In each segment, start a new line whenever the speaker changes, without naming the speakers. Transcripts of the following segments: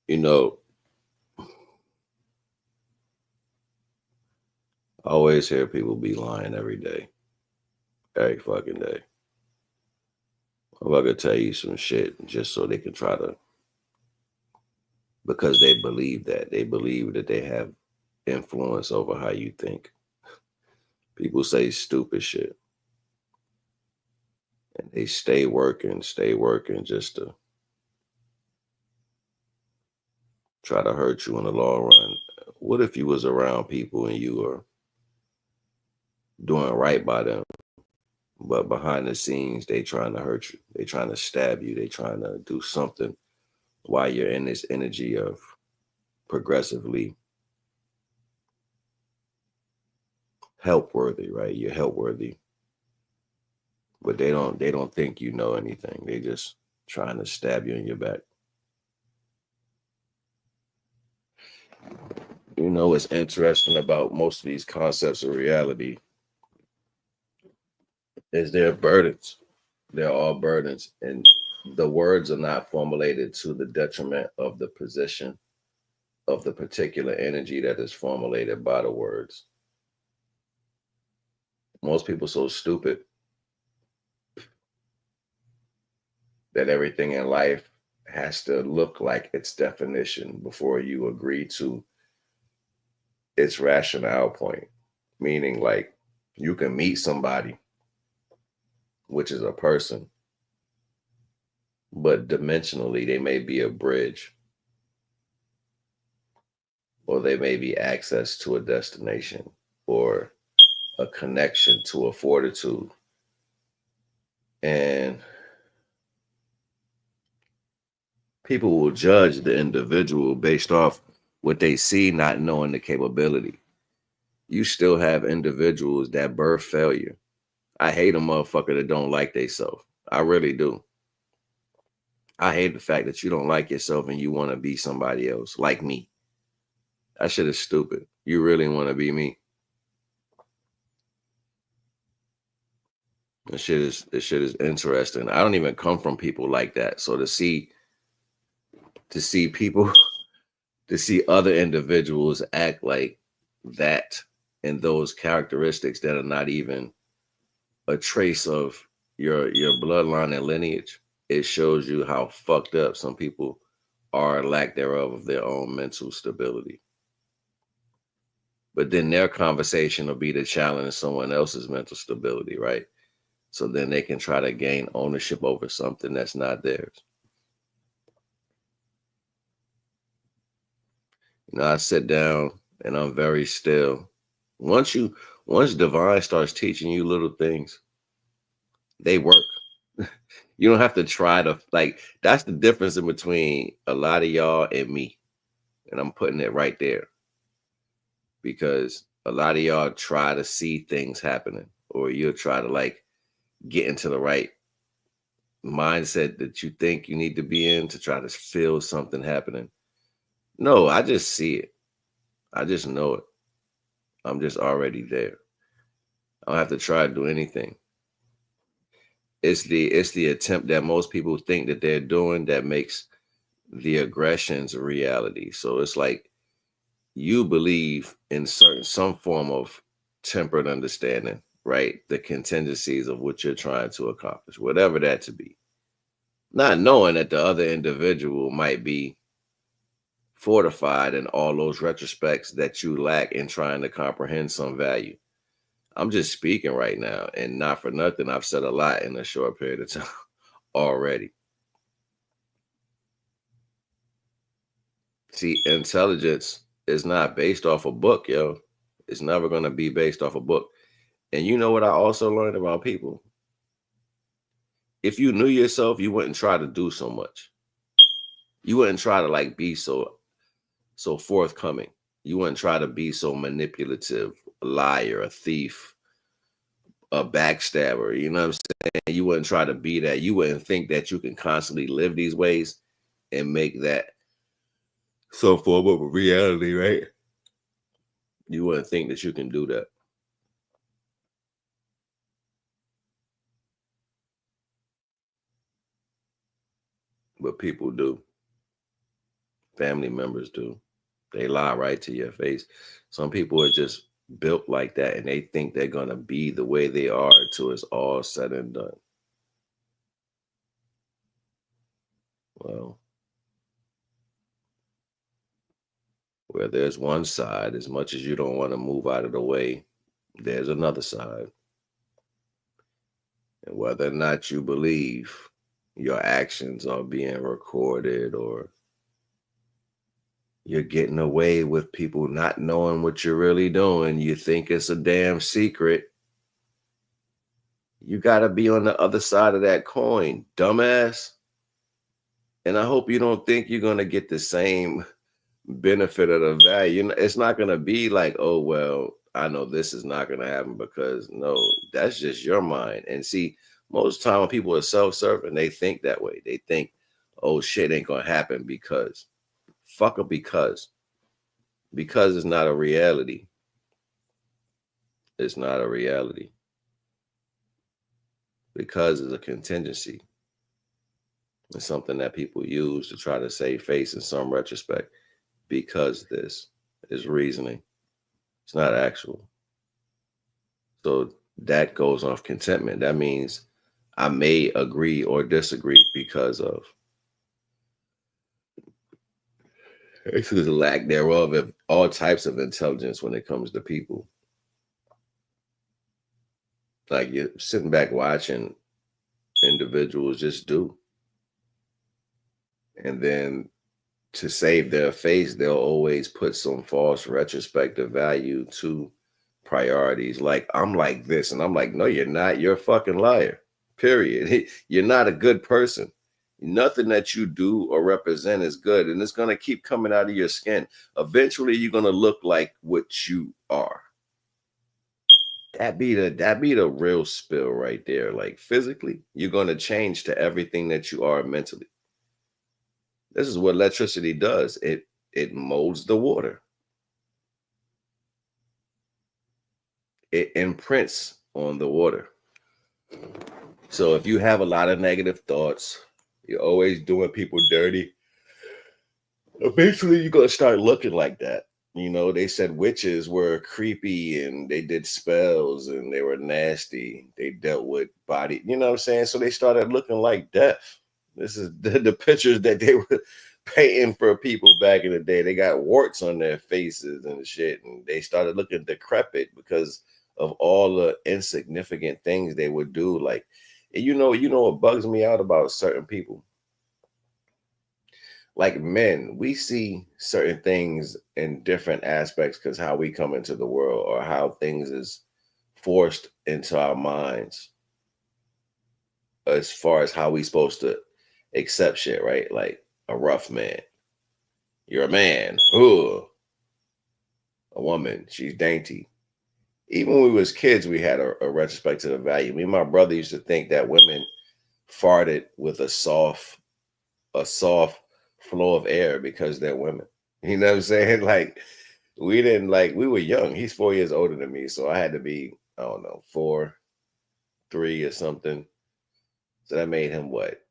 You know, I always hear people be lying every day, every fucking day. I'm about to tell you some shit just so they can try to, because they believe that they have influence over how you think. People say stupid shit and they stay working just to try to hurt you in the long run. What if you was around people and you were doing right by them, but behind the scenes they trying to hurt you, they trying to stab you, they trying to do something while you're in this energy of progressively help worthy, right? You're help worthy, but they don't think you know anything. They just trying to stab you in your back. You know what's interesting about most of these concepts of reality is they're burdens. They're all burdens, and the words are not formulated to the detriment of the position of the particular energy that is formulated by the words. Most people so stupid that everything in life has to look like its definition before you agree to its rationale point. Meaning, like, you can meet somebody, which is a person, but dimensionally, they may be a bridge or they may be access to a destination or a connection to a fortitude. And people will judge the individual based off what they see, not knowing the capability. You still have individuals that birth failure. I hate a motherfucker that don't like theyself. I really do. I hate the fact that you don't like yourself and you want to be somebody else like me. That shit is stupid. You really want to be me. This shit is interesting. I don't even come from people like that. So to see people to see other individuals act like that and those characteristics that are not even a trace of your bloodline and lineage, it shows you how fucked up some people are, lack thereof of their own mental stability. But then their conversation will be to challenge someone else's mental stability, right? So then they can try to gain ownership over something that's not theirs. I sit down and I'm very still. Once you once divine starts teaching you little things, they work. You don't have to try to, like, that's the difference in between a lot of y'all and me. And I'm putting it right there because a lot of y'all try to see things happening or you'll try to, like, get into the right mindset that you think you need to be in to try to feel something happening. No, I just see it. I just know it. I'm just already there. I don't have to try to do anything. It's the attempt that most people think that they're doing that makes the aggressions a reality. So it's like you believe in some form of tempered understanding, right? The contingencies of what you're trying to accomplish, whatever that to be. Not knowing that the other individual might be fortified in all those retrospects that you lack in trying to comprehend some value. I'm just speaking right now, and not for nothing, I've said a lot in a short period of time already. See, intelligence is not based off a book, yo. It's never going to be based off a book. And you know what I also learned about people? If you knew yourself, you wouldn't try to do so much. You wouldn't try to, like, be so forthcoming. You wouldn't try to be so manipulative, a liar, a thief, a backstabber. You know what I'm saying? You wouldn't try to be that. You wouldn't think that you can constantly live these ways and make that some form of a reality, right? You wouldn't think that you can do that, but people do. Family members do. They lie right to your face. Some people are just built like that and they think they're going to be the way they are till it's all said and done. Well, where there's one side, as much as you don't want to move out of the way, there's another side. And whether or not you believe your actions are being recorded or you're getting away with people not knowing what you're really doing, you think it's a damn secret. You got to be on the other side of that coin, dumbass. And I hope you don't think you're going to get the same benefit of the value. It's not going to be like, oh, well, I know this is not going to happen because no, that's just your mind. And see, most time when people are self-serving, they think that way. They think, oh, shit ain't going to happen because. Fuck a because. Because it's not a reality. It's not a reality. Because it's a contingency. It's something that people use to try to save face in some retrospect. Because this is reasoning. It's not actual. So that goes off contentment. That means I may agree or disagree because of actually the lack thereof of all types of intelligence when it comes to people. Like you're sitting back watching individuals just do. And then to save their face, they'll always put some false retrospective value to priorities. Like, I'm like this. And I'm like, no, you're not. You're a fucking liar. Period. You're not a good person. Nothing that you do or represent is good. And it's going to keep coming out of your skin. Eventually, you're going to look like what you are. That be the real spill right there. Like physically, you're going to change to everything that you are mentally. This is what electricity does. It molds the water. It imprints on the water. So if you have a lot of negative thoughts, you're always doing people dirty, eventually you're gonna start looking like that. You know, they said witches were creepy and they did spells and they were nasty. They dealt with body, you know what I'm saying? So they started looking like death. This is the pictures that they were painting for people back in the day. They got warts on their faces and shit, and they started looking decrepit because of all the insignificant things they would do. Like, you know what bugs me out about certain people? Like men, we see certain things in different aspects because how we come into the world or how things is forced into our minds as far as how we supposed to accept shit, right? Like a rough man. You're a man. Ooh. A woman. She's dainty. Even when we was kids, we had a retrospect to the value. Me and my brother used to think that women farted with a soft flow of air because they're women. You know what I'm saying? Like we didn't like we were young. He's 4 years older than me, so I had to be, I don't know, 4, 3 or something. So that made him what,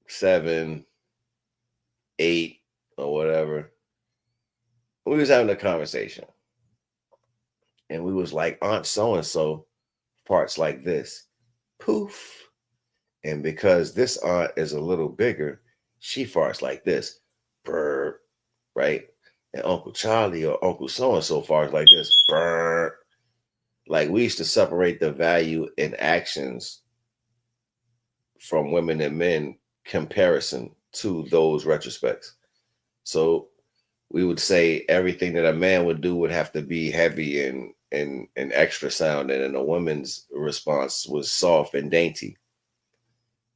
7, 8 or whatever. We was having a conversation and we was like, Aunt so and so parts like this. Poof. And because this aunt is a little bigger, she farts like this. Brr, right? And Uncle Charlie or Uncle so and so farts like this. Brr. Like we used to separate the value in actions from women and men comparison to those retrospects. So we would say everything that a man would do would have to be heavy and extra sound, and then a woman's response was soft and dainty.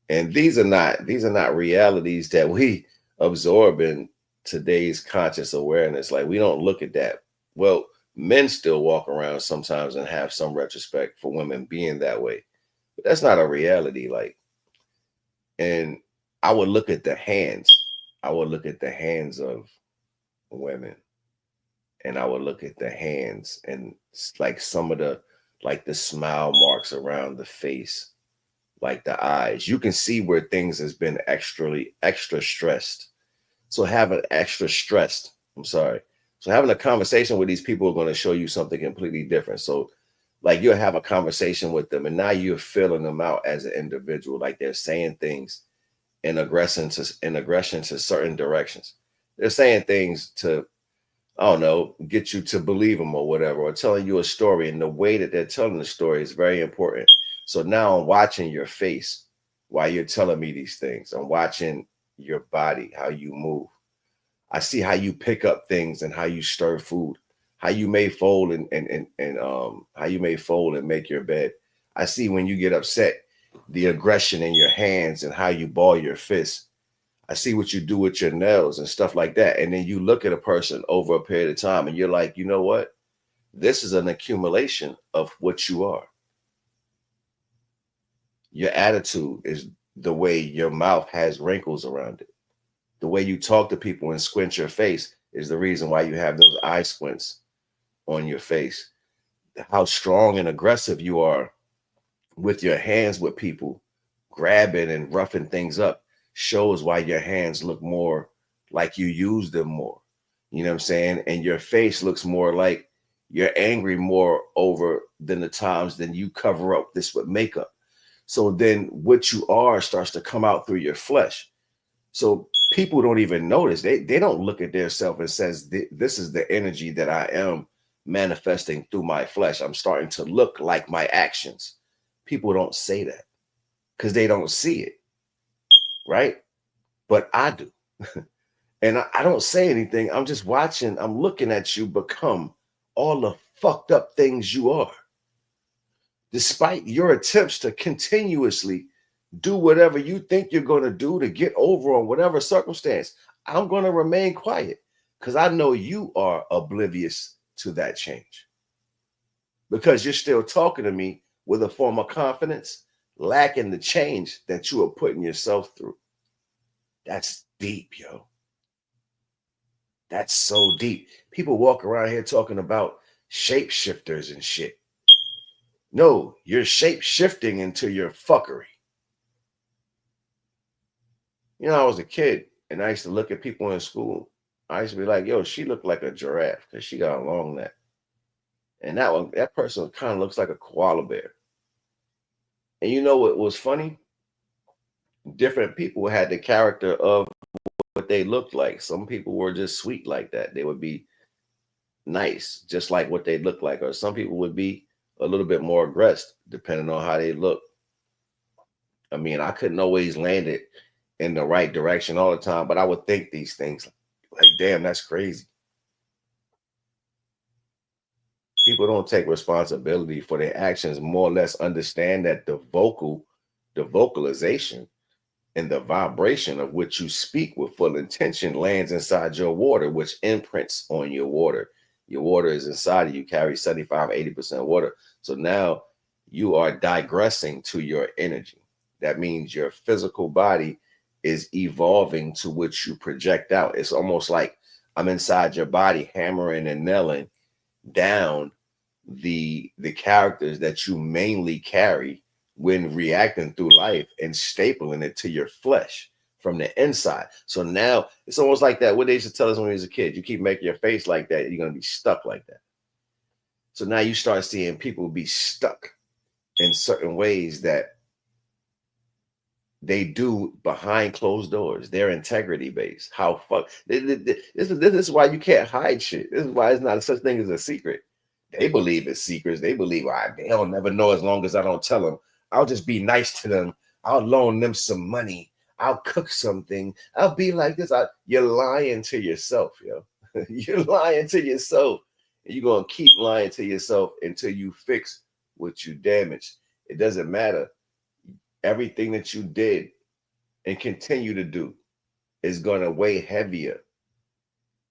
And these are not realities that we absorb in today's conscious awareness. Like we don't look at that. Well, men still walk around sometimes and have some retrospect for women being that way, but that's not a reality. Like, and I would look at the hands. I would look at the hands of women, and I would look at the hands and like some of the like the smile marks around the face, like the eyes. You can see where things has been extra stressed. So having extra stressed. I'm sorry. So having a conversation with these people are going to show you something completely different. So like you'll have a conversation with them and now you're filling them out as an individual. Like they're saying things in aggression to certain directions. They're saying things to, I don't know, get you to believe them or whatever, or telling you a story. And the way that they're telling the story is very important. So now I'm watching your face while you're telling me these things. I'm watching your body, how you move. I see how you pick up things and how you stir food, how you may fold and how you may fold and make your bed. I see when you get upset, the aggression in your hands and how you ball your fists. I see what you do with your nails and stuff like that. And then you look at a person over a period of time and you're like, you know what? This is an accumulation of what you are. Your attitude is the way your mouth has wrinkles around it. The way you talk to people and squint your face is the reason why you have those eye squints on your face. How strong and aggressive you are with your hands with people, grabbing and roughing things up shows why your hands look more like you use them more. You know what I'm saying? And your face looks more like you're angry more over than the times than you cover up this with makeup. So then what you are starts to come out through your flesh. So people don't even notice. They don't look at their self and says, this is the energy that I am manifesting through my flesh. I'm starting to look like my actions. People don't say that because they don't see it, right? But I do. And I don't say anything. I'm just watching. I'm looking at you become all the fucked up things you are. Despite your attempts to continuously do whatever you think you're going to do to get over on whatever circumstance, I'm going to remain quiet because I know you are oblivious to that change because you're still talking to me with a form of confidence, lacking the change that you are putting yourself through. That's deep, yo. That's so deep. People walk around here talking about shapeshifters and shit. No, you're shape shifting into your fuckery. You know, I was a kid and I used to look at people in school. I used to be like, yo, she looked like a giraffe because she got a long neck. And that person kind of looks like a koala bear. And you know what was funny? Different people had the character of what they looked like. Some people were just sweet like that. They would be nice, just like what they look like. Or some people would be a little bit more aggressive, depending on how they look. I mean, I couldn't always land it in the right direction all the time, but I would think these things like, damn, that's crazy. People don't take responsibility for their actions, more or less understand that the vocalization and the vibration of which you speak with full intention lands inside your water, which imprints on your water. Your water is inside of you, carry 75-80% water. So now you are digressing to your energy. That means your physical body is evolving to which you project out. It's almost like I'm inside your body, hammering and nailing down the characters that you mainly carry when reacting through life and stapling it to your flesh from the inside. So now it's almost like that. What they used to tell us when we was a kid, you keep making your face like that, you're going to be stuck like that. So now you start seeing people be stuck in certain ways that they do behind closed doors. They're integrity based. How fuck this is why you can't hide shit. This is why it's not such thing as a secret. They believe it's secrets. They believe they'll never know as long as I don't tell them. I'll just be nice to them. I'll loan them some money. I'll cook something. I'll be like this. You're lying to yourself, yo. You're lying to yourself. And you're going to keep lying to yourself until you fix what you damaged. It doesn't matter. Everything that you did and continue to do is going to weigh heavier.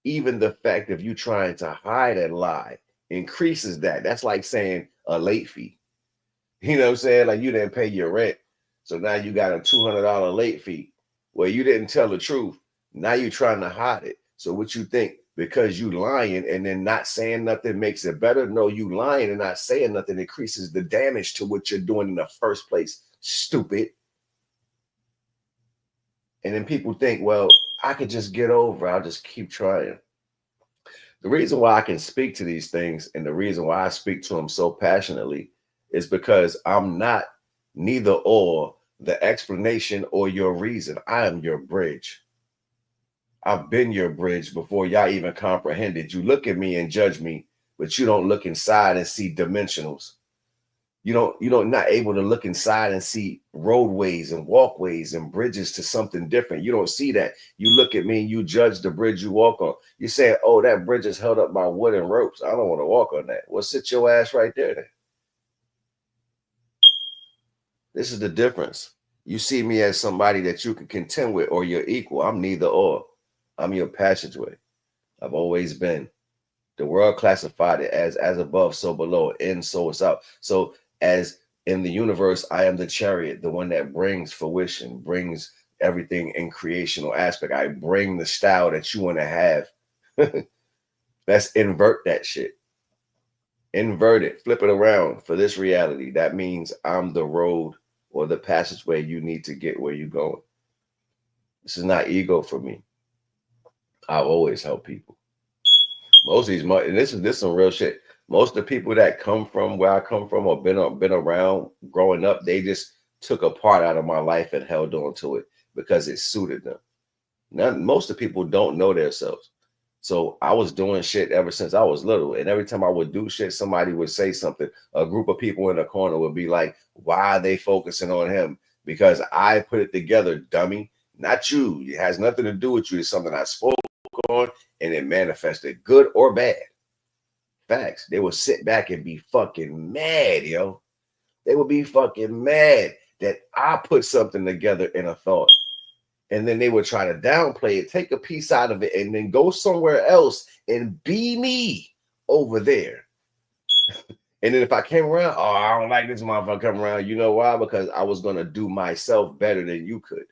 Even the fact of you trying to hide a lie increases that. That's like saying a late fee. You know what I'm saying? Like you didn't pay your rent. So now you got a $200 late fee where you didn't tell the truth. Now you're trying to hide it. So what you think? Because you lying and then not saying nothing makes it better? No, you lying and not saying nothing increases the damage to what you're doing in the first place. Stupid. And then people think, well, I could just get over. I'll just keep trying. The reason why I can speak to these things and the reason why I speak to them so passionately is because I'm not neither or the explanation or your reason. I am your bridge. I've been your bridge before y'all even comprehended. You look at me and judge me, but you don't look inside and see dimensionals. You don't not able to look inside and see roadways and walkways and bridges to something different. You don't see that. You look at me and you judge the bridge you walk on. You say, oh, that bridge is held up by wood and ropes. I don't want to walk on that. Well, sit your ass right there then. This is the difference. You see me as somebody that you can contend with or you're equal. I'm neither or. I'm your passageway. I've always been. The world classified it as above, so below, in, so it's out. So as in the universe, I am the chariot, the one that brings fruition, brings everything in creational aspect. I bring the style that you want to have. Let's invert that shit. Invert it, flip it around for this reality. That means I'm the road or the passageway you need to get where you're going. This is not ego for me. I've always helped people. Most of these, and this is some real shit. Most of the people that come from where I come from or been around growing up, they just took a part out of my life and held on to it because it suited them. Most of the people don't know themselves. So I was doing shit ever since I was little. And every time I would do shit, somebody would say something. A group of people in the corner would be like, why are they focusing on him? Because I put it together, dummy. Not you. It has nothing to do with you. It's something I spoke on and it manifested, good or bad. Facts. They would sit back and be fucking mad, yo. They would be fucking mad that I put something together in a thought. And then they would try to downplay it, take a piece out of it, and then go somewhere else and be me over there. And then if I came around, oh, I don't like this motherfucker coming around. You know why? Because I was going to do myself better than you could.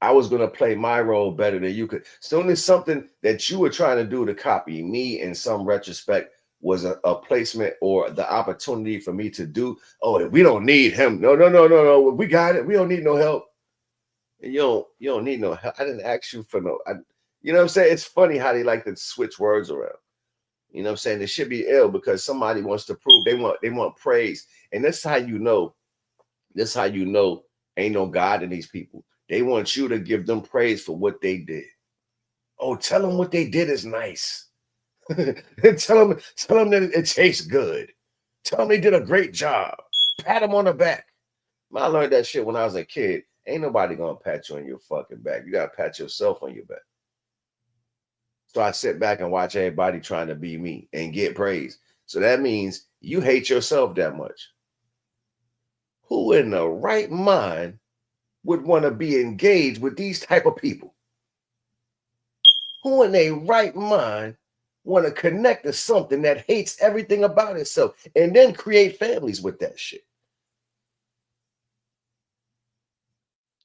I was going to play my role better than you could. Soon as something that you were trying to do to copy me in some retrospect was a placement or the opportunity for me to do, oh, we don't need him. No. We got it. We don't need no help. You don't need no help. I didn't ask you for no. You know what I'm saying? It's funny how they like to switch words around. You know what I'm saying? They should be ill because somebody wants to prove they want praise. And that's how you know. That's how you know ain't no God in these people. They want you to give them praise for what they did. Oh, tell them what they did is nice. tell them that it tastes good. Tell them they did a great job. Pat them on the back. I learned that shit when I was a kid. Ain't nobody gonna pat you on your fucking back. You gotta pat yourself on your back. So I sit back and watch everybody trying to be me and get praise. So that means you hate yourself that much. Who in the right mind would want to be engaged with these type of people? Who in their right mind want to connect to something that hates everything about itself and then create families with that shit?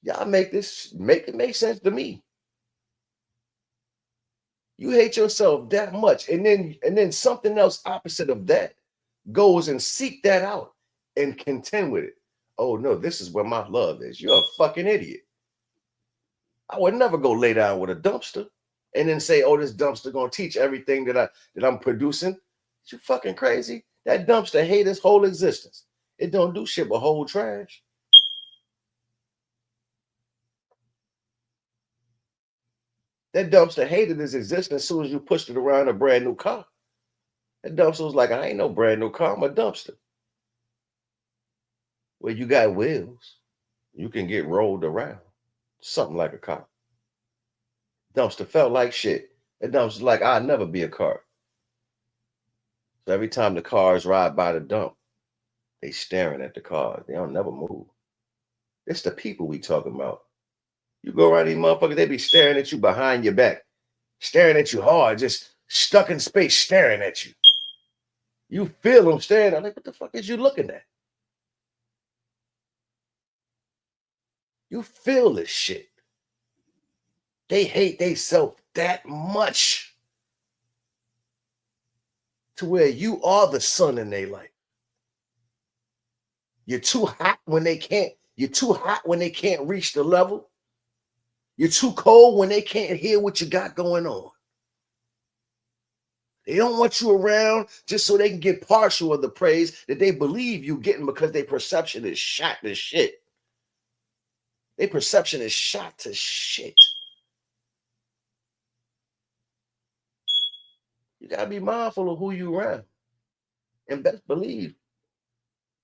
Y'all make it make sense to me. You hate yourself that much, and then something else opposite of that goes and seek that out and contend with it. Oh no, this is where my love is. You're a fucking idiot. I would never go lay down with a dumpster and then say, oh, this dumpster gonna teach everything that I'm producing. You fucking crazy. That dumpster hate its whole existence. It don't do shit but hold trash. That dumpster hated its existence as soon as you pushed it around a brand new car. That dumpster was like, I ain't no brand new car, I'm a dumpster. Well, you got wheels. You can get rolled around. Something like a car. Dumpster felt like shit. That dumpster's like, I'll never be a car. So every time the cars ride by the dump, they staring at the car. They don't never move. It's the people we talking about. You go around these motherfuckers, they be staring at you behind your back, staring at you hard, just stuck in space, staring at you. You feel them staring. I'm like, what the fuck is you looking at? You feel this shit. They hate themselves that much to where you are the sun in their life. You're too hot when they can't reach the level. You're too cold when they can't hear what you got going on. They don't want you around just so they can get partial of the praise that they believe you getting because their perception is shot to shit. Their perception is shot to shit. You gotta be mindful of who you around. And best believe,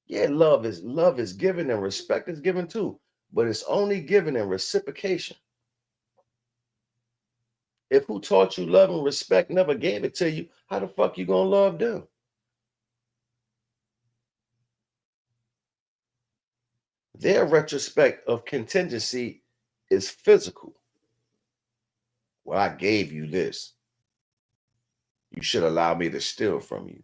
yeah, love is given and respect is given too. But it's only given in reciprocation. If who taught you love and respect never gave it to you, how the fuck you gonna love them? Their retrospect of contingency is physical. Well, I gave you this. You should allow me to steal from you.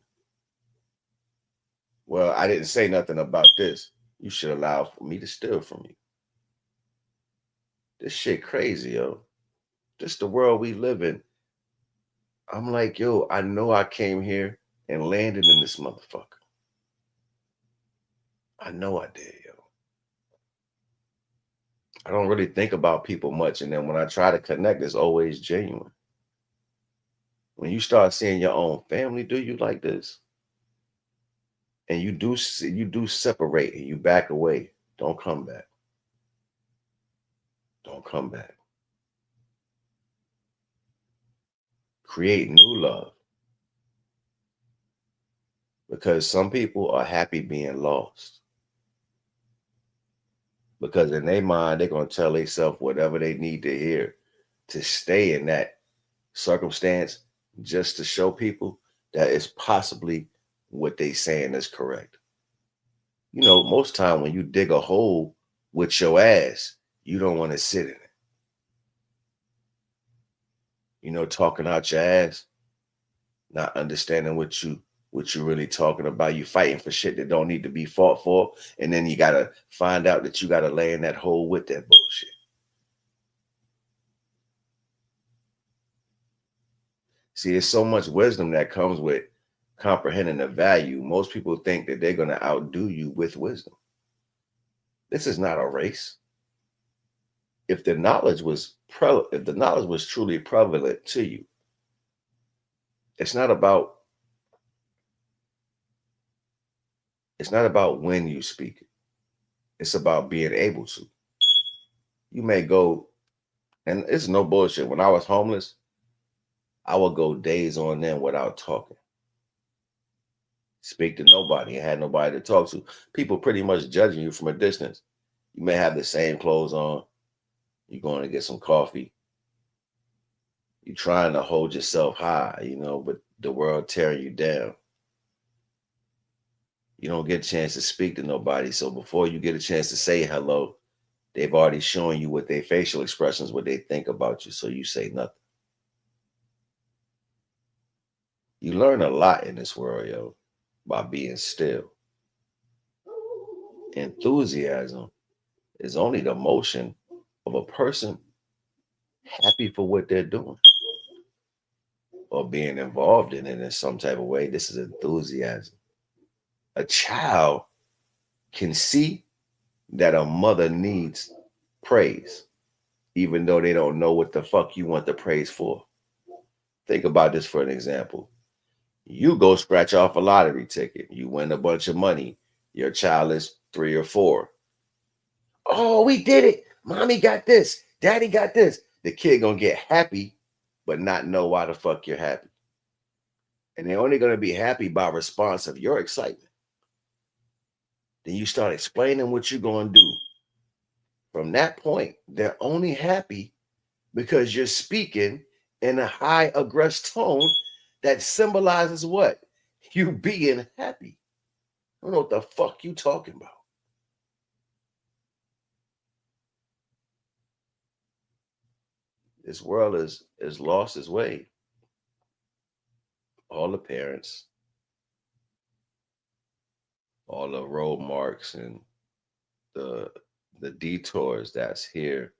Well, I didn't say nothing about this. You should allow for me to steal from you. This shit crazy, yo. This the world we live in. I'm like, yo, I know I came here and landed in this motherfucker. I know I did, yo. I don't really think about people much. And then when I try to connect, it's always genuine. When you start seeing your own family do you like this, and you do separate and you back away, don't come back. Don't come back. Create new love, because some people are happy being lost. Because in their mind, they're gonna tell themselves whatever they need to hear to stay in that circumstance, just to show people that it's possibly what they saying is correct. You know, most time when you dig a hole with your ass, you don't want to sit in it. You know, talking out your ass, not understanding what you really talking about. You fighting for shit that don't need to be fought for, and then you gotta find out that you gotta lay in that hole with that bullshit. See, there's so much wisdom that comes with comprehending the value. Most people think that they're gonna outdo you with wisdom. This is not a race. If the knowledge was if the knowledge was truly prevalent to you, it's not about it's not about when you speak it. It's about being able to. You may go, and it's no bullshit. When I was homeless, I would go days on end without talking. Speak to nobody. I had nobody to talk to. People pretty much judging you from a distance. You may have the same clothes on. You're going to get some coffee. You're trying to hold yourself high, you know, but the world tearing you down. You don't get a chance to speak to nobody. So before you get a chance to say hello, they've already shown you with their facial expressions what they think about you. So you say nothing. You learn a lot in this world, yo, by being still. Enthusiasm is only the motion of a person happy for what they're doing or being involved in it in some type of way. This is enthusiasm. A child can see that a mother needs praise, even though they don't know what the fuck you want the praise for. Think about this for an example. You go scratch off a lottery ticket, you win a bunch of money. Your child is 3 or 4. Oh, we did it. Mommy got this. Daddy got this. The kid gonna get happy, but not know why the fuck you're happy. And they're only gonna be happy by response of your excitement. Then you start explaining what you're gonna do. From that point, they're only happy because you're speaking in a high aggressive tone that symbolizes what? You being happy. I don't know what the fuck you talking about. This world is lost its way. All the parents, all the road marks and the the detours that's here,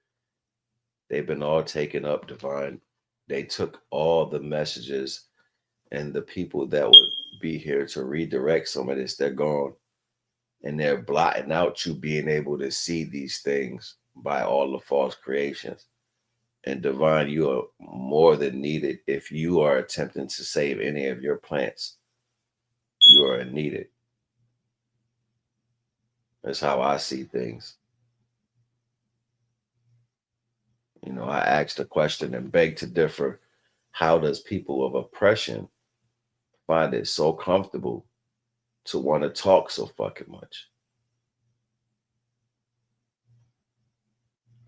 they've been all taken up, divine. They took all the messages, and the people that would be here to redirect some of this, they're gone. And they're blotting out you being able to see these things by all the false creations. And divine, you are more than needed. If you are attempting to save any of your plants, you are needed. That's how I see things. I asked a question and beg to differ. How does people of oppression find it so comfortable to want to talk so fucking much?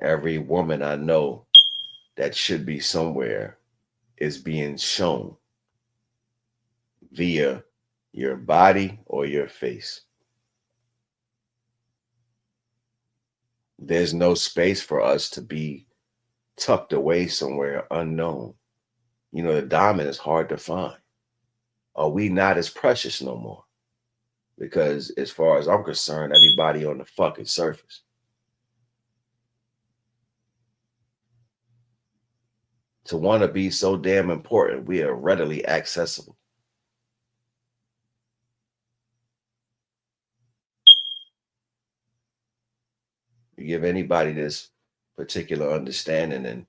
Every woman I know that should be somewhere is being shown via your body or your face. There's no space for us to be tucked away somewhere unknown. The diamond is hard to find. Are we not as precious no more? Because as far as I'm concerned, everybody on the fucking surface. To want to be so damn important, we are readily accessible. You give anybody this particular understanding and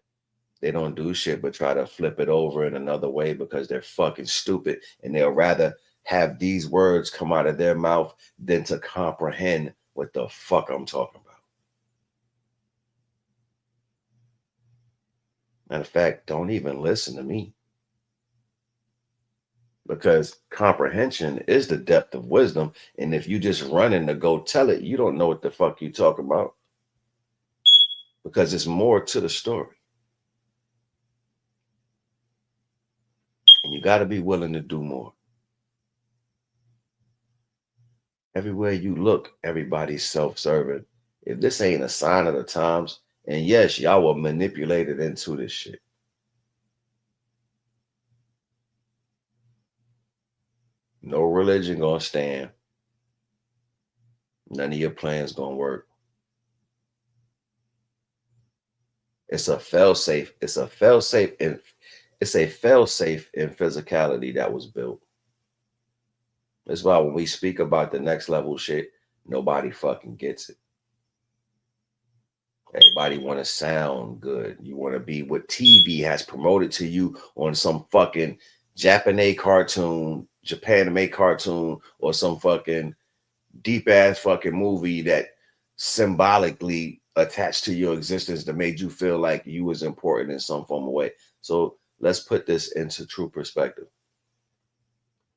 they don't do shit but try to flip it over in another way because they're fucking stupid and they'll rather have these words come out of their mouth than to comprehend what the fuck I'm talking about. Matter of fact, don't even listen to me. Because comprehension is the depth of wisdom. And if you just running to go tell it, you don't know what the fuck you talking about. Because it's more to the story. And you got to be willing to do more. Everywhere you look, everybody's self-serving. If this ain't a sign of the times, and yes, y'all were manipulated into this shit. No religion gonna stand. None of your plans gonna work. It's a fail-safe. It's a fail-safe in physicality that was built. That's why when we speak about the next level shit, nobody fucking gets it. Everybody want to sound good. You want to be what TV has promoted to you on some fucking Japanese cartoon, Japan-made cartoon, or some fucking deep ass fucking movie that symbolically attached to your existence that made you feel like you was important in some form of way. So let's put this into true perspective.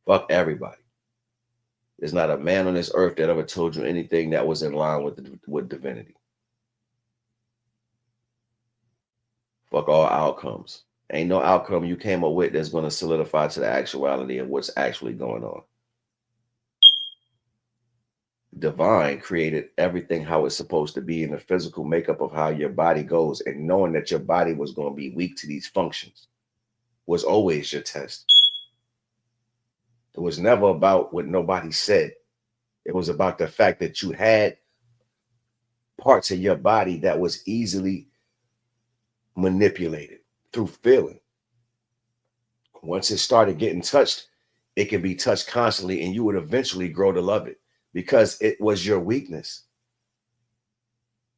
Fuck everybody. There's not a man on this earth that ever told you anything that was in line with divinity. Fuck all outcomes. Ain't no outcome you came up with that's going to solidify to the actuality of what's actually going on. Divine created everything how it's supposed to be in the physical makeup of how your body goes, and knowing that your body was going to be weak to these functions was always your test. It was never about what nobody said. It was about the fact that you had parts of your body that was easily manipulated through feeling. Once it started getting touched, it can be touched constantly, and you would eventually grow to love it because it was your weakness.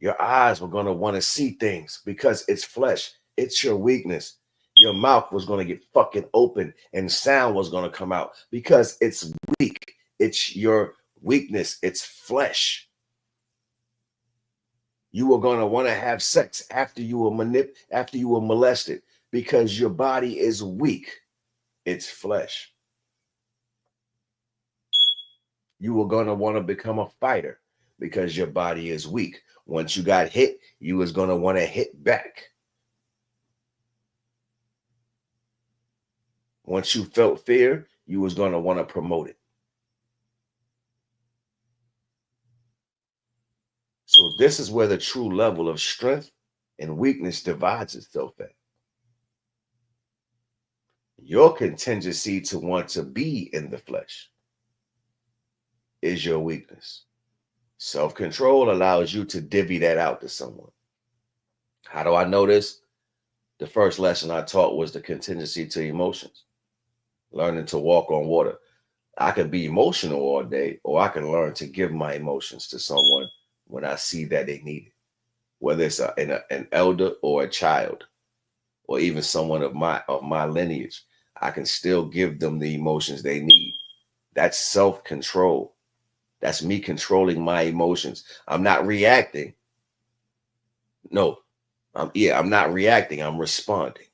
Your eyes were going to want to see things because it's flesh. It's your weakness. Your mouth was going to get fucking open and sound was going to come out because it's weak. It's your weakness. It's flesh. You were going to want to have sex after you were molested because your body is weak. It's flesh. You were going to want to become a fighter because your body is weak. Once you got hit, you was going to want to hit back. Once you felt fear, you was going to want to promote it. So this is where the true level of strength and weakness divides itself at. Your contingency to want to be in the flesh is your weakness. Self-control allows you to divvy that out to someone. How do I know this? The first lesson I taught was the contingency to emotions. Learning to walk on water. I can be emotional all day, or I can learn to give my emotions to someone when I see that they need it, whether it's an elder or a child. or even someone of my lineage, I can still give them the emotions they need. That's self-control. That's me controlling my emotions. I'm not reacting. No, I'm not reacting. I'm responding.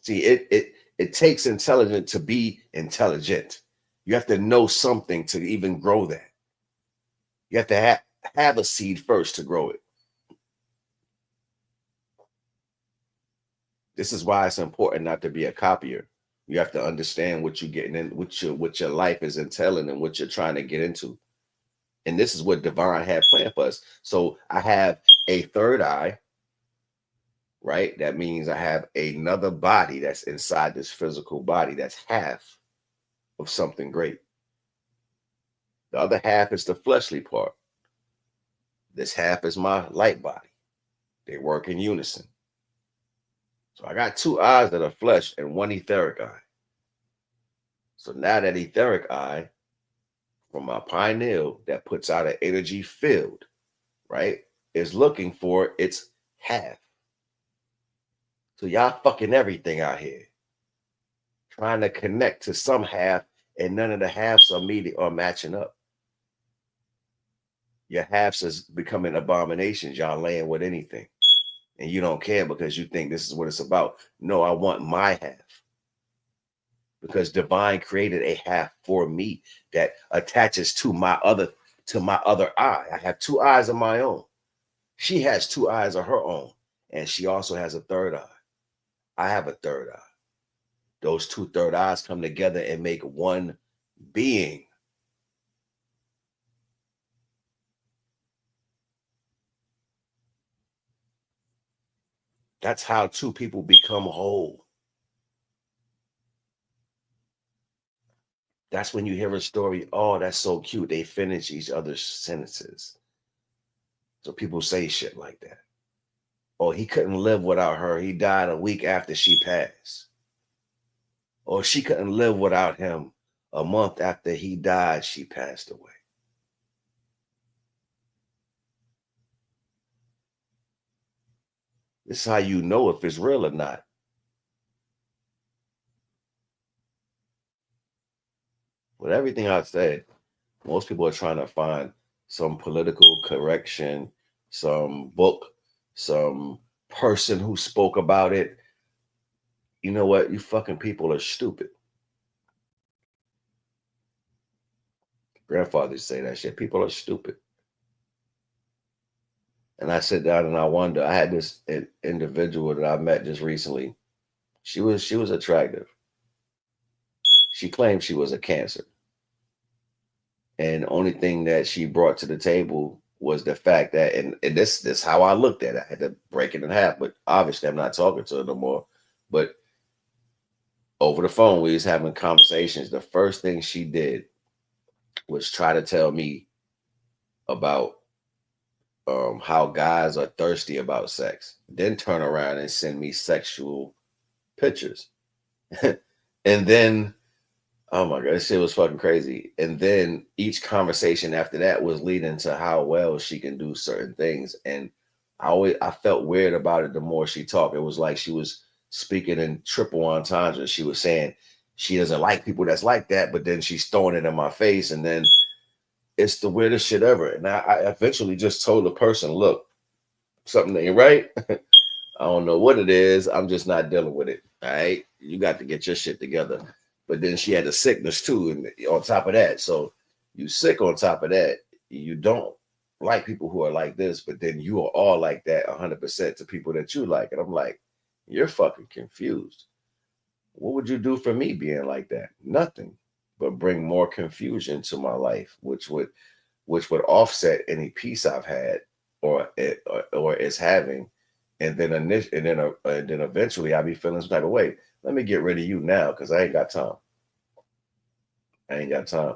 See, it takes intelligence to be intelligent. You have to know something to even grow that. You have to have a seed first to grow it. This is why it's important not to be a copier. You have to understand what you're getting in, what your life is entailing, and what you're trying to get into. And this is what divine had planned for us. So I have a third eye, right? That means I have another body that's inside this physical body that's half of something great. The other half is the fleshly part. This half is my light body. They work in unison. So I got two eyes that are flesh and one etheric eye. So now that etheric eye from my pineal that puts out an energy field, right, is looking for its half. So y'all fucking everything out here, trying to connect to some half, and none of the halves are meeting or matching up. Your halves is becoming abominations. Y'all laying with anything, and you don't care because you think this is what it's about. No, I want my half because divine created a half for me that attaches to my other eye. I have two eyes of my own. She has two eyes of her own, and she also has a third eye. I have a third eye. Those two third eyes come together and make one being. That's how two people become whole. That's when you hear a story, oh, that's so cute. They finish each other's sentences. So people say shit like that. Oh, he couldn't live without her. He died a week after she passed. Or she couldn't live without him. A month after he died, she passed away. This is how you know if it's real or not. With everything I said, most people are trying to find some political correction, some book, some person who spoke about it. You know what? You fucking people are stupid. Grandfathers say that shit. People are stupid. And I sit down and I wonder. I had this individual that I met just recently. She was attractive. She claimed she was a cancer. And the only thing that she brought to the table was the fact that, and this how I looked at it. I had to break it in half, but obviously I'm not talking to her no more. But over the phone, we was having conversations. The first thing she did was try to tell me about how guys are thirsty about sex, then turn around and send me sexual pictures. And then, oh my God, this shit was fucking crazy. And then each conversation after that was leading to how well she can do certain things. And I felt weird about it the more she talked. It was like she was speaking in triple entendre. She was saying she doesn't like people that's like that, but then she's throwing it in my face. And then it's the weirdest shit ever. And I eventually just told the person, look, something ain't right. I don't know what it is. I'm just not dealing with it. All right. You got to get your shit together. But then she had a sickness too. And on top of that, so you sick on top of that. You don't like people who are like this, but then you are all like that 100% to people that you like. And I'm like, you're fucking confused. What would you do for me being like that? Nothing but bring more confusion to my life, which would offset any peace I've had or is having, and then and then eventually I'll be feeling some type of way. Let me get rid of you now because I ain't got time. I ain't got time.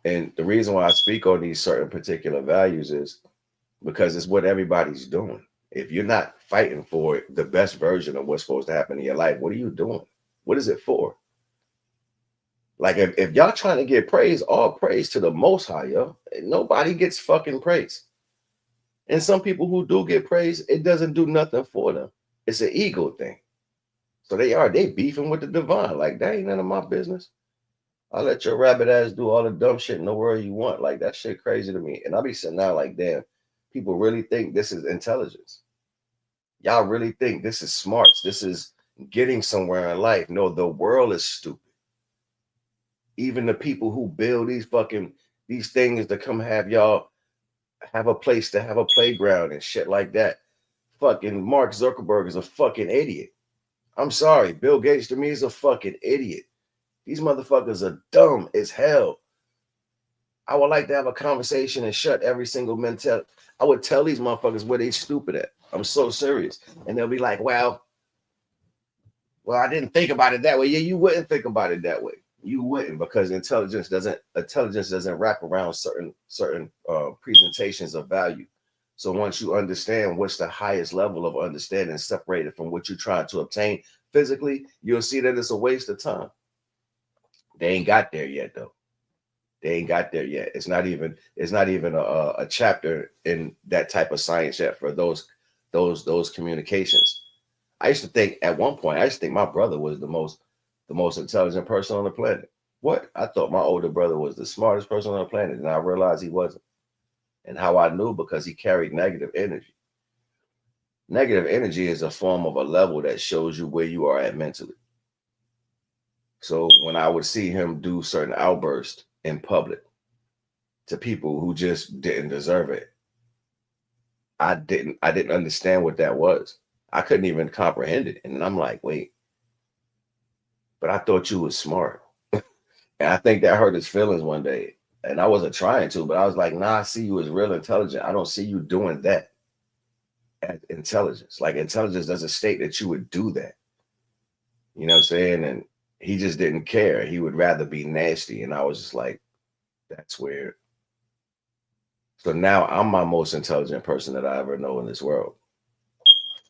And the reason why I speak on these certain particular values is because it's what everybody's doing. If you're not fighting for the best version of what's supposed to happen in your life, what are you doing? What is it for? Like if y'all trying to get praise, all praise to the most high, yo. Nobody gets fucking praise. And some people who do get praise, it doesn't do nothing for them. It's an ego thing. So they beefing with the divine. Like, that ain't none of my business. I'll let your rabbit ass do all the dumb shit in the world you want. Like, that shit crazy to me. And I'll be sitting there like, damn, people really think this is intelligence. Y'all really think this is smarts. This is getting somewhere in life. No, the world is stupid. Even the people who build these things to come have y'all have a place to have a playground and shit like that. Fucking Mark Zuckerberg is a fucking idiot. I'm sorry. Bill Gates to me is a fucking idiot. These motherfuckers are dumb as hell. I would like to have a conversation and shut every single mental. I would tell these motherfuckers where they stupid at. I'm so serious. And they'll be like, well, I didn't think about it that way. Yeah, you wouldn't think about it that way. You wouldn't, because intelligence doesn't wrap around certain presentations of value. So once you understand what's the highest level of understanding separated from what you're trying to obtain physically, you'll see that it's a waste of time. They ain't got there yet, though. They ain't got there yet. It's not even a chapter in that type of science yet for those communications. I used to think at one point, my brother was the most intelligent person on the planet. What? I thought my older brother was the smartest person on the planet, and I realized he wasn't. And how I knew? Because he carried negative energy. Negative energy is a form of a level that shows you where you are at mentally. So when I would see him do certain outbursts in public to people who just didn't deserve it, I didn't understand what that was. I couldn't even comprehend it. And I'm like, wait, but I thought you was smart. And I think that hurt his feelings one day. And I wasn't trying to, but I was like, nah, I see you as real intelligent. I don't see you doing that as intelligence. Like, intelligence doesn't state that you would do that. You know what I'm saying? And he just didn't care. He would rather be nasty. And I was just like, that's weird. So now I'm my most intelligent person that I ever know in this world.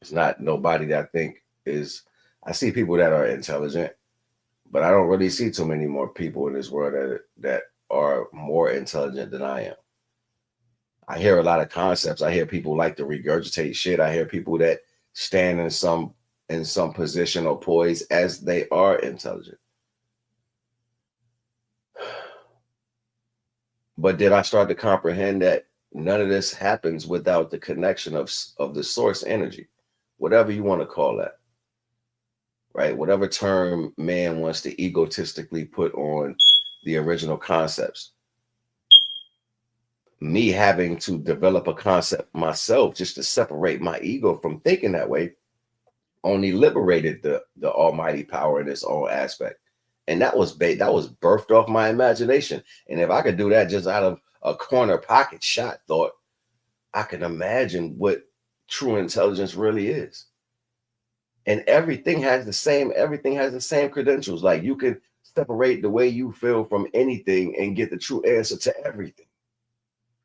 It's not nobody that I think is. I see people that are intelligent, but I don't really see too many more people in this world that are more intelligent than I am. I hear a lot of concepts. I hear people like to regurgitate shit. I hear people that stand in some position or poise as they are intelligent. But did I start to comprehend that none of this happens without the connection of the source energy, whatever you want to call that, right? Whatever term man wants to egotistically put on the original concepts. Me having to develop a concept myself just to separate my ego from thinking that way only liberated the almighty power in its own aspect. And that was birthed off my imagination. And if I could do that just out of a corner pocket shot thought, I can imagine what true intelligence really is. And everything has the same credentials. Like, you can separate the way you feel from anything and get the true answer to everything.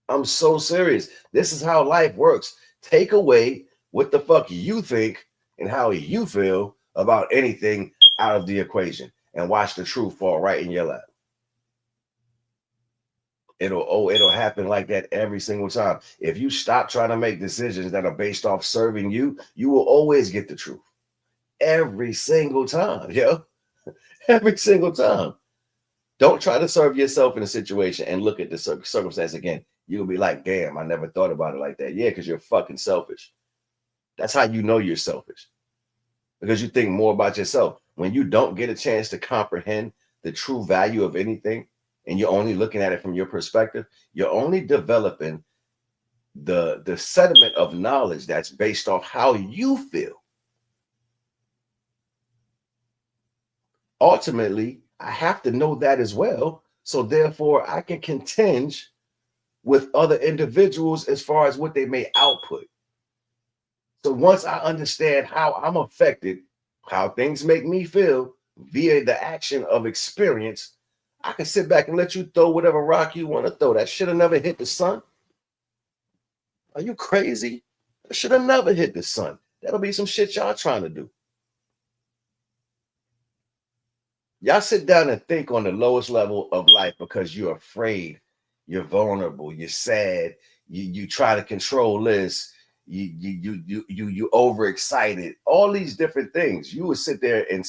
I'm so serious. This is how life works. Take away what the fuck you think and how you feel about anything out of the equation, and watch the truth fall right in your lap. It'll happen like that every single time. If you stop trying to make decisions that are based off serving you, you will always get the truth. Every single time, yo. Every single time. Don't try to serve yourself in a situation and look at the circumstance again. You'll be like, damn, I never thought about it like that. Yeah, because you're fucking selfish. That's how you know you're selfish. Because you think more about yourself. When you don't get a chance to comprehend the true value of anything, and you're only looking at it from your perspective, you're only developing the sediment of knowledge that's based off how you feel. Ultimately, I have to know that as well. So therefore, I can contend with other individuals as far as what they may output. So once I understand how I'm affected, how things make me feel via the action of experience, I can sit back and let you throw whatever rock you want to throw. That should have never hit the sun. Are you crazy? That should have never hit the sun. That'll be some shit y'all trying to do. Y'all sit down and think on the lowest level of life because you're afraid You're vulnerable. You're sad. You try to control this. You overexcited. All these different things. You would sit there and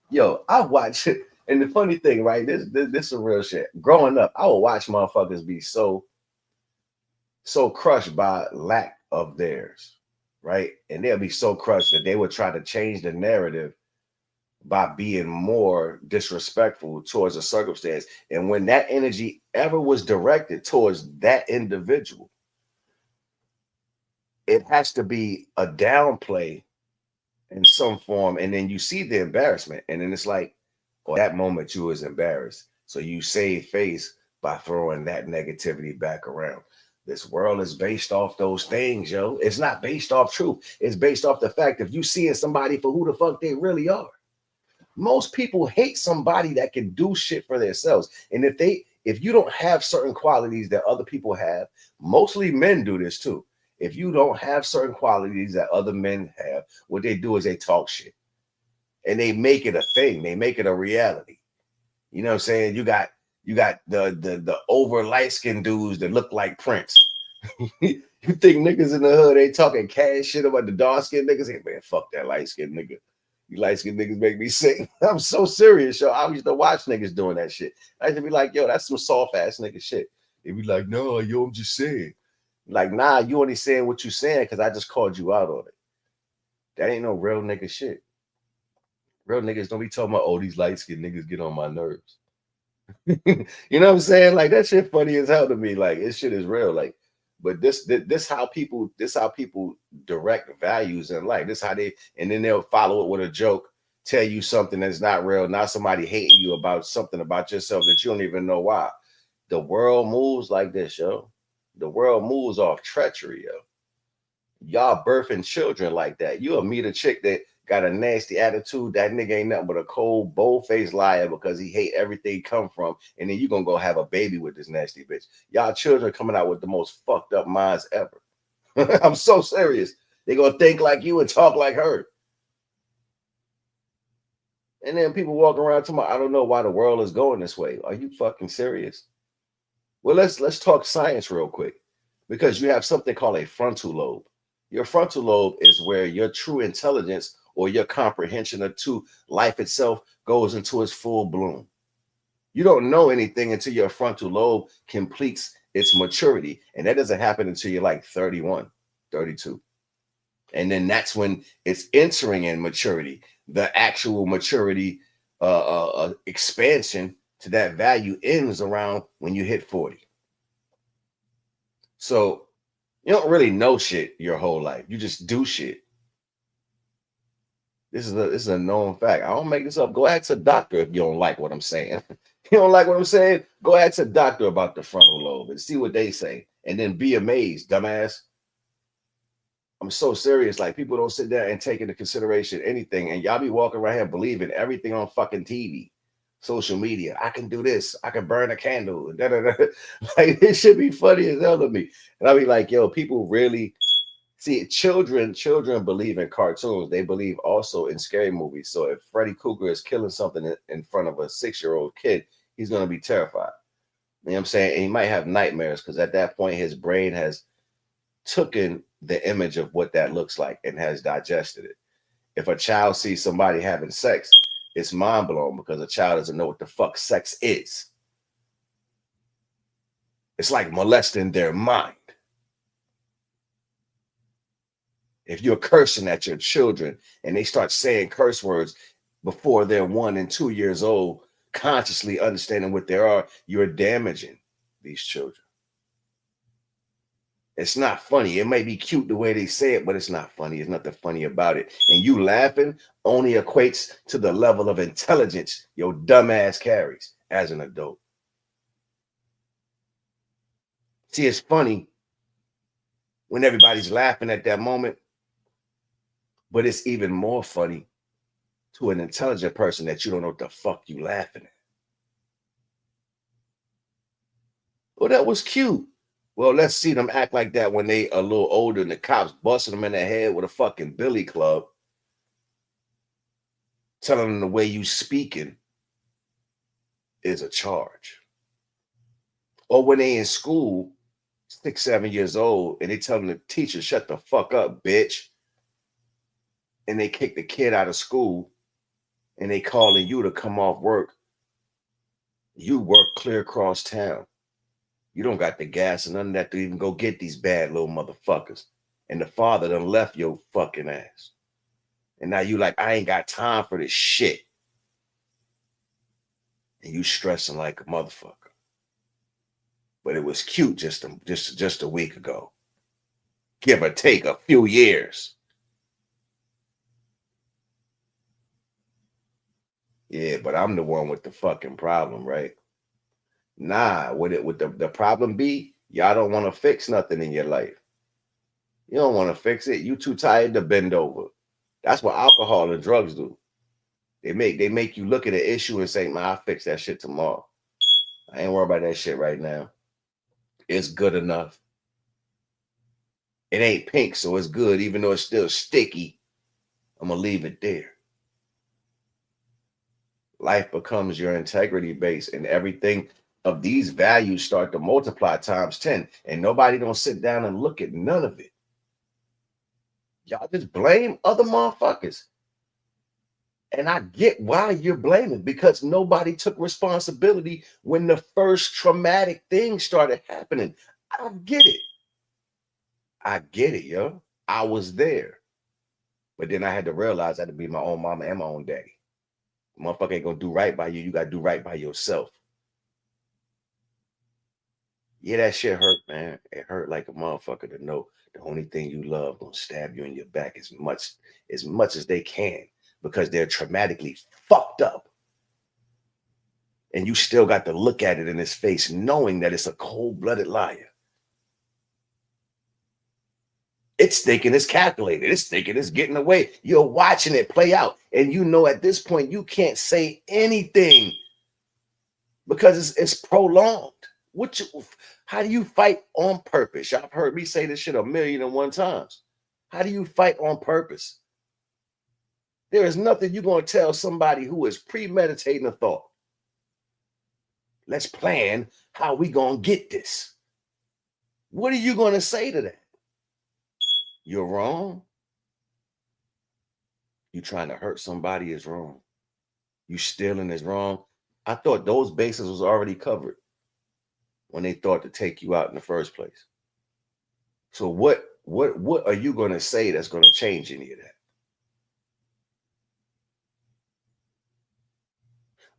yo, I watch it. And the funny thing, right? This is real shit. Growing up, I would watch motherfuckers be so crushed by lack of theirs, right? And they'll be so crushed that they would try to change the narrative by being more disrespectful towards a circumstance. And when that energy ever was directed towards that individual, it has to be a downplay in some form. And then you see the embarrassment. And then it's like, or that moment you was embarrassed. So you save face by throwing that negativity back around. This world is based off those things, yo. It's not based off truth. It's based off the fact if you seeing somebody for who the fuck they really are. Most people hate somebody that can do shit for themselves. And if you don't have certain qualities that other people have, mostly men do this too. If you don't have certain qualities that other men have, what they do is they talk shit. And they make it a thing. They make it a reality. You know what I'm saying? You got the over light-skinned dudes that look like Prince. You think niggas in the hood ain't talking cash shit about the dark-skinned niggas? Hey, man, fuck that light-skinned nigga. You light-skinned niggas make me sick. I'm so serious, yo. I used to watch niggas doing that shit. I used to be like, yo, that's some soft-ass nigga shit. They be like, no, yo, I'm just saying. Like, nah, you only saying what you saying because I just called you out on it. That ain't no real nigga shit. Real niggas don't be talking about, oh, these light-skinned niggas get on my nerves. You know what I'm saying? Like, that shit funny as hell to me. Like, this shit is real. Like, but this how people direct values in life. This how they, and then they'll follow it with a joke, tell you something that's not real. Now somebody hating you about something about yourself that you don't even know why. The world moves like this, yo. The world moves off treachery, yo. Y'all birthing children like that. You'll meet a chick that got a nasty attitude. That nigga ain't nothing but a cold, bold-faced liar because he hate everything he come from. And then you gonna go have a baby with this nasty bitch. Y'all children coming out with the most fucked up minds ever. I'm so serious. They gonna think like you and talk like her. And then people walk around talking about, I don't know why the world is going this way. Are you fucking serious? Well, let's talk science real quick. Because you have something called a frontal lobe. Your frontal lobe is where your true intelligence or your comprehension of to life itself goes into its full bloom. You don't know anything until your frontal lobe completes its maturity. And that doesn't happen until you're like 31, 32. And then that's when it's entering in maturity. The actual maturity expansion to that value ends around when you hit 40. So you don't really know shit your whole life. You just do shit. This is a known fact. I don't make this up. Go ask a doctor if you don't like what I'm saying. You don't like what I'm saying? Go ask a doctor about the frontal lobe and see what they say. And then be amazed, dumbass. I'm so serious. Like, people don't sit there and take into consideration anything. And y'all be walking around here believing everything on fucking TV, social media. I can do this. I can burn a candle. Da, da, da. Like, it should be funny as hell to me. And I'll be like, yo, people really see children believe in cartoons. They believe also in scary movies. So if Freddy Krueger is killing something in front of a 6-year-old kid, he's going to be terrified. You know what I'm saying? And he might have nightmares because at that point, his brain has taken the image of what that looks like and has digested it. If a child sees somebody having sex, it's mind blowing because a child doesn't know what the fuck sex is. It's like molesting their mind. If you're cursing at your children and they start saying curse words before they're 1 and 2 years old, consciously understanding what they are, you're damaging these children. It's not funny. It may be cute the way they say it, but it's not funny. There's nothing funny about it. And you laughing only equates to the level of intelligence your dumb ass carries as an adult. See, it's funny when everybody's laughing at that moment, but it's even more funny to an intelligent person that you don't know what the fuck you laughing at. Well, that was cute. Well, let's see them act like that when they a little older and the cops busting them in the head with a fucking billy club, telling them the way you speaking is a charge. Or when they in school, 6, 7 years old, and they telling the teacher, shut the fuck up, bitch. And they kick the kid out of school and they calling you to come off work. You work clear across town. You don't got the gas and none of that to even go get these bad little motherfuckers. And the father done left your fucking ass. And now you like, I ain't got time for this shit. And you stressing like a motherfucker. But it was cute just a week ago. Give or take a few years. Yeah, but I'm the one with the fucking problem, right? Nah, with the problem be, y'all don't want to fix nothing in your life. You don't want to fix it. You too tired to bend over. That's what alcohol and drugs do. They make you look at an issue and say, man, I'll fix that shit tomorrow. I ain't worried about that shit right now. It's good enough. It ain't pink, so it's good, even though it's still sticky. I'm gonna leave it there. Life becomes your integrity base, and everything of these values start to multiply times 10. And nobody don't sit down and look at none of it. Y'all just blame other motherfuckers. And I get why you're blaming, because nobody took responsibility when the first traumatic thing started happening. I get it. I get it, yo. I was there. But then I had to realize I had to be my own mama and my own daddy. Motherfucker ain't gonna do right by you. You gotta do right by yourself. Yeah, that shit hurt, man. It hurt like a motherfucker to know the only thing you love gonna stab you in your back as much as they can, because they're traumatically fucked up. And you still got to look at it in his face, knowing that it's a cold-blooded liar. It's thinking it's calculated. It's thinking it's getting away. You're watching it play out. And you know at this point you can't say anything because it's prolonged. How do you fight on purpose? Y'all have heard me say this shit 1,000,001 times. How do you fight on purpose? There is nothing you're going to tell somebody who is premeditating a thought. Let's plan how we going to get this. What are you going to say to that? You're wrong. You trying to hurt somebody is wrong. You stealing is wrong. I thought those bases was already covered when they thought to take you out in the first place. So what are you going to say that's going to change any of that?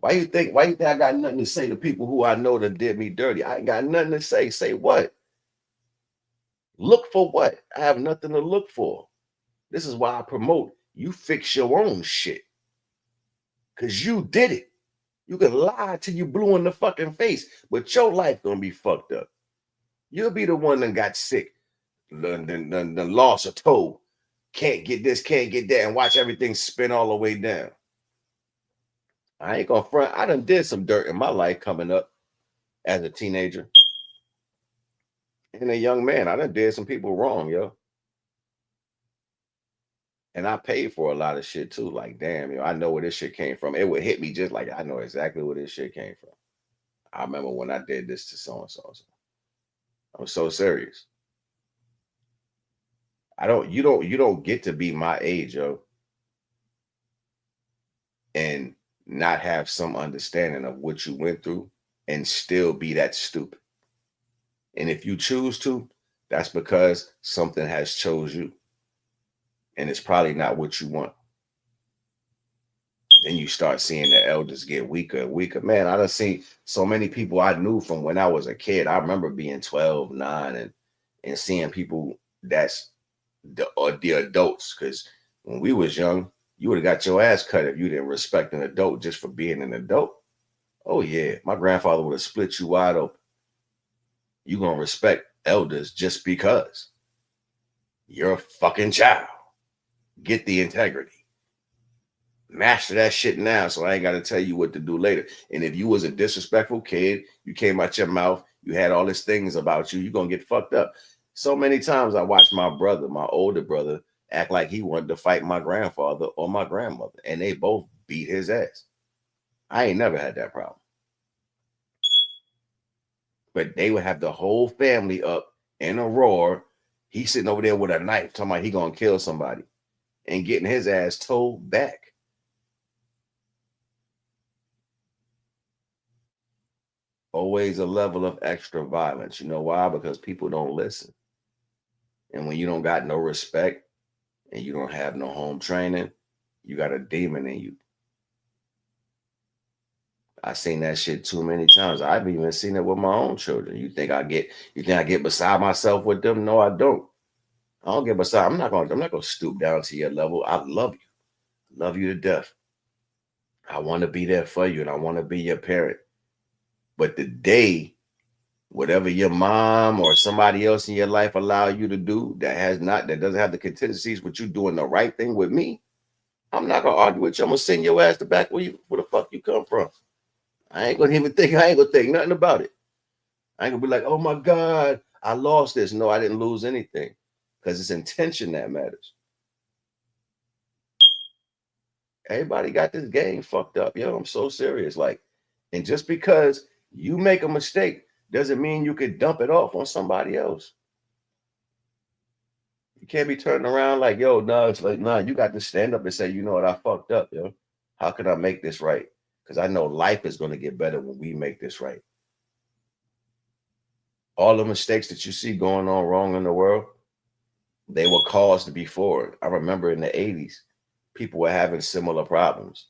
Why you think I got nothing to say to people who I know that did me dirty? I ain't got nothing to say. Say what? Look for what? I have nothing to look for. This is why I promote you fix your own shit. Because you did it. You can lie till you blue in the fucking face, but your life gonna be fucked up. You'll be the one that got sick, the lost a toe, can't get this, can't get that, and watch everything spin all the way down. I ain't gonna front. I done did some dirt in my life coming up as a teenager and a young man. I done did some people wrong, yo. And I paid for a lot of shit too. Like, damn, yo, I know where this shit came from. It would hit me just like I know exactly where this shit came from. I remember when I did this to so and so. I'm so serious. You don't get to be my age, yo, and not have some understanding of what you went through and still be that stupid. And if you choose to, that's because something has chose you. And it's probably not what you want. Then you start seeing the elders get weaker and weaker. Man, I done seen so many people I knew from when I was a kid. I remember being 12, 9, and seeing people that's the adults. Because when we was young, you would have got your ass cut if you didn't respect an adult just for being an adult. Oh yeah, my grandfather would have split you wide open. You gonna respect elders just because you're a fucking child. Get the integrity. Master that shit now, so I ain't got to tell you what to do later. And if you was a disrespectful kid, you came out your mouth, you had all these things about you, you're going to get fucked up. So many times I watched my brother, my older brother, act like he wanted to fight my grandfather or my grandmother, and they both beat his ass. I ain't never had that problem. But they would have the whole family up in a roar. He's sitting over there with a knife, talking about he gonna kill somebody and getting his ass towed back. Always a level of extra violence. You know why? Because people don't listen. And when you don't got no respect and you don't have no home training, you got a demon in you. I seen that shit too many times. I've even seen it with my own children. You think I get beside myself with them? No, I don't. I don't get beside. I'm not gonna stoop down to your level. I love you to death. I want to be there for you and I want to be your parent. But the day whatever your mom or somebody else in your life allow you to do that doesn't have the contingencies with you doing the right thing with me, I'm not gonna argue with you. I'm gonna send your ass to back where the fuck you come from. I ain't gonna think nothing about it. I ain't gonna be like, oh my God, I lost this. No, I didn't lose anything. Because it's intention that matters. Everybody got this game fucked up. Yo, I'm so serious. Like, and just because you make a mistake doesn't mean you could dump it off on somebody else. You can't be turning around like, yo, no, it's like, nah, you got to stand up and say, you know what, I fucked up, yo. How can I make this right? Because I know life is going to get better when we make this right. All the mistakes that you see going on wrong in the world, they were caused before. I remember in the 80s, people were having similar problems.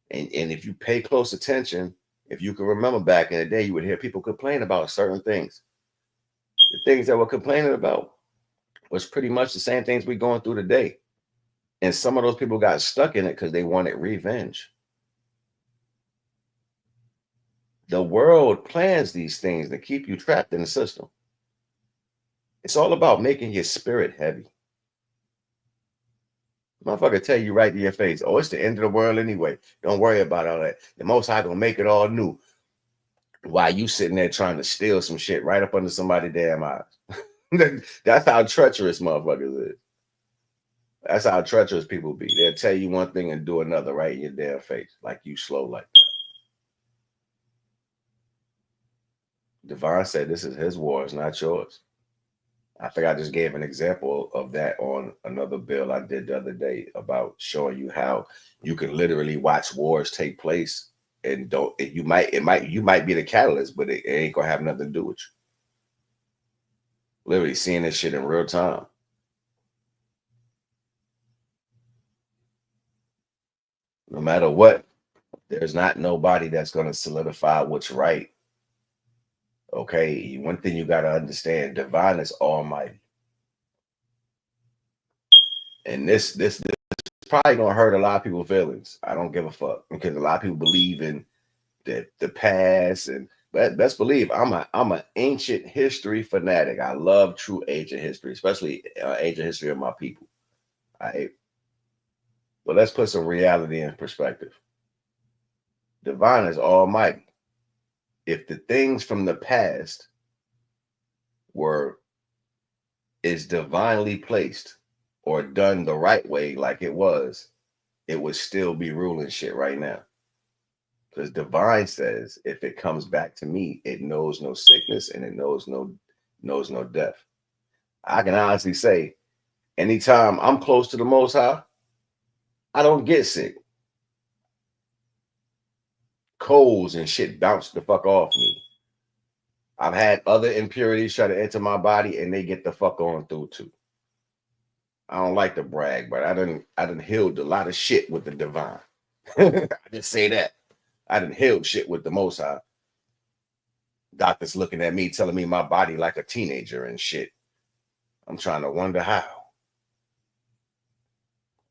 And if you pay close attention, if you can remember back in the day, you would hear people complain about certain things. The things that we're complaining about was pretty much the same things we're going through today. And some of those people got stuck in it because they wanted revenge. The world plans these things to keep you trapped in the system. It's all about making your spirit heavy. Motherfucker tell you right to your face, oh, it's the end of the world anyway. Don't worry about all that. The Most High gonna make it all new. While you sitting there trying to steal some shit right up under somebody's damn eyes. That's how treacherous motherfuckers is. That's how treacherous people be. They'll tell you one thing and do another right in your damn face, like you slow like that. Devon said this is his war, it's not yours. I think I just gave an example of that on another bill I did the other day about showing you how you can literally watch wars take place and you might be the catalyst, but it ain't gonna have nothing to do with you. Literally seeing this shit in real time. No matter what, there's not nobody that's gonna solidify what's right. Okay, one thing you gotta understand: divine is almighty, and this probably gonna hurt a lot of people's feelings. I don't give a fuck because a lot of people believe in the past, and but best believe I'm an ancient history fanatic. I love true ancient history, especially ancient history of my people. But let's put some reality in perspective. Divine is almighty. If the things from the past were is divinely placed or done the right way, like it would still be ruling shit right now. Because divine says if it comes back to me, it knows no sickness and it knows no death. I can honestly say, anytime I'm close to the Most High, I don't get sick. Colds and shit bounce the fuck off me. I've had other impurities try to enter my body and they get the fuck on through too. I don't like to brag, but I done healed a lot of shit with the divine. I just say that. I done healed shit with the Most High. Doctors looking at me, telling me my body like a teenager and shit. I'm trying to wonder how.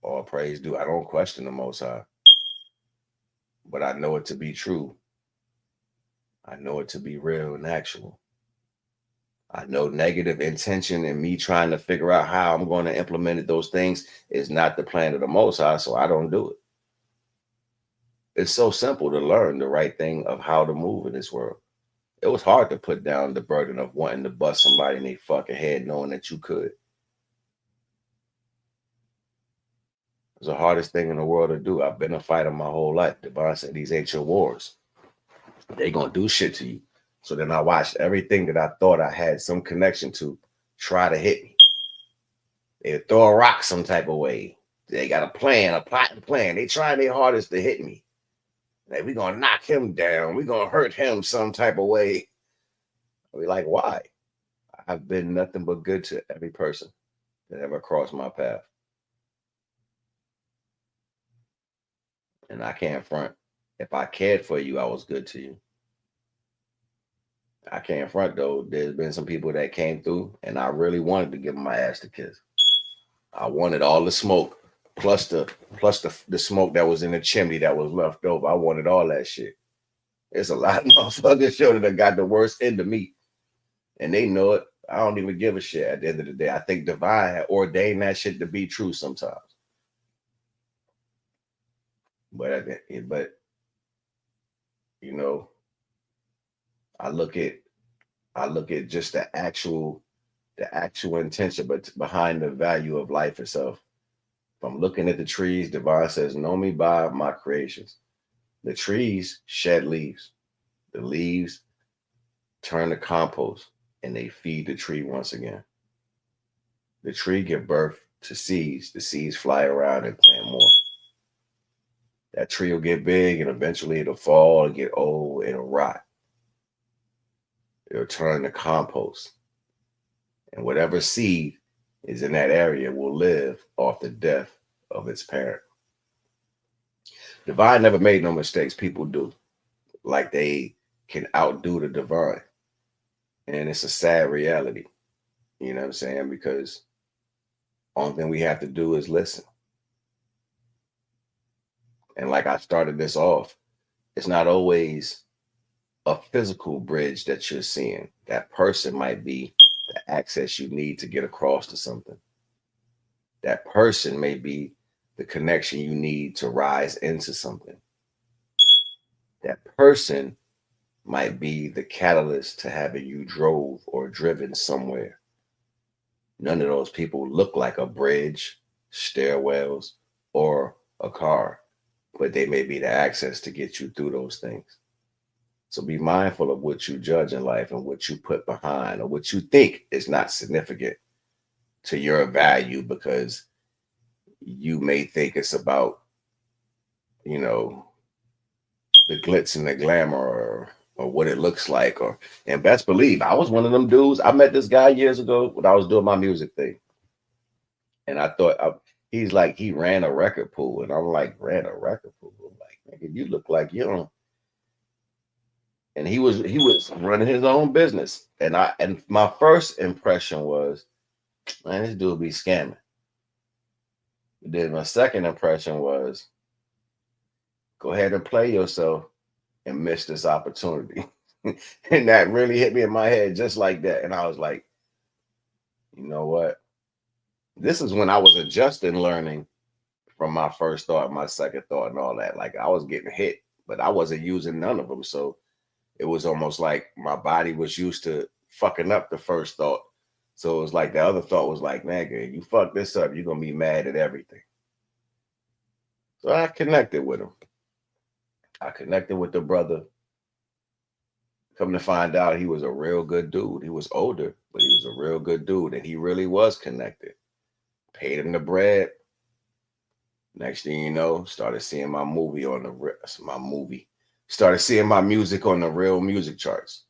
All praise due. I don't question the Most High, but I know it to be true. I know it to be real and actual. I know negative intention and me trying to figure out how I'm going to implement those things is not the plan of the Most High, so I don't do it. It's so simple to learn the right thing of how to move in this world. It was hard to put down the burden of wanting to bust somebody in their fucking head knowing that you could. It's the hardest thing in the world to do. I've been a fighter my whole life. Devon said these ain't your wars. They gonna do shit to you. So then I watched everything that I thought I had some connection to try to hit me. They throw a rock some type of way. They got a plan, a plot and plan. They trying their hardest to hit me. Like, we're gonna knock him down. We're gonna hurt him some type of way. I be like, why? I've been nothing but good to every person that ever crossed my path. And I can't front. If I cared for you, I was good to you. I can't front though. There's been some people that came through and I really wanted to give them my ass to kiss. I wanted all the smoke, plus the smoke that was in the chimney that was left over. I wanted all that shit. There's a lot of motherfuckers show that got the worst end of me. And they know it. I don't even give a shit at the end of the day. I think divine had ordained that shit to be true sometimes. But you know, I look at just the actual intention, but behind the value of life itself. If I'm looking at the trees, divine says, know me by my creations. The trees shed leaves. The leaves turn to compost and they feed the tree once again. The tree give birth to seeds. The seeds fly around and plant more. That tree will get big and eventually it'll fall and get old, it'll rot. It'll turn to compost. And whatever seed is in that area will live off the death of its parent. Divine never made no mistakes. People do. Like they can outdo the divine. And it's a sad reality. You know what I'm saying? Because only thing we have to do is listen. And like I started this off, it's not always a physical bridge that you're seeing. That person might be the access you need to get across to something. That person may be the connection you need to rise into something. That person might be the catalyst to having you drove or driven somewhere. None of those people look like a bridge, stairwells, or a car, but they may be the access to get you through those things. So be mindful of what you judge in life and what you put behind or what you think is not significant to your value because you may think it's about, you know, the glitz and the glamour or what it looks like. Or and best believe I was one of them dudes. I met this guy years ago when I was doing my music thing. And I thought he's like he ran a record pool. And I'm like, ran a record pool. I'm like, nigga, you look like you don't. And he was running his own business. And my first impression was, man, this dude be scamming. Then my second impression was, go ahead and play yourself and miss this opportunity. And that really hit me in my head just like that. And I was like, you know what? This is when I was adjusting learning from my first thought, my second thought, and all that. Like I was getting hit, but I wasn't using none of them. So it was almost like my body was used to fucking up the first thought. So it was like the other thought was like, nigga, you fuck this up, you're gonna be mad at everything. So I connected with him. I connected with the brother. Come to find out, he was a real good dude. He was older, but he was a real good dude, and he really was connected. Paid him the bread. Next thing you know, started seeing my movie on my movie. Started seeing my music on the real music charts.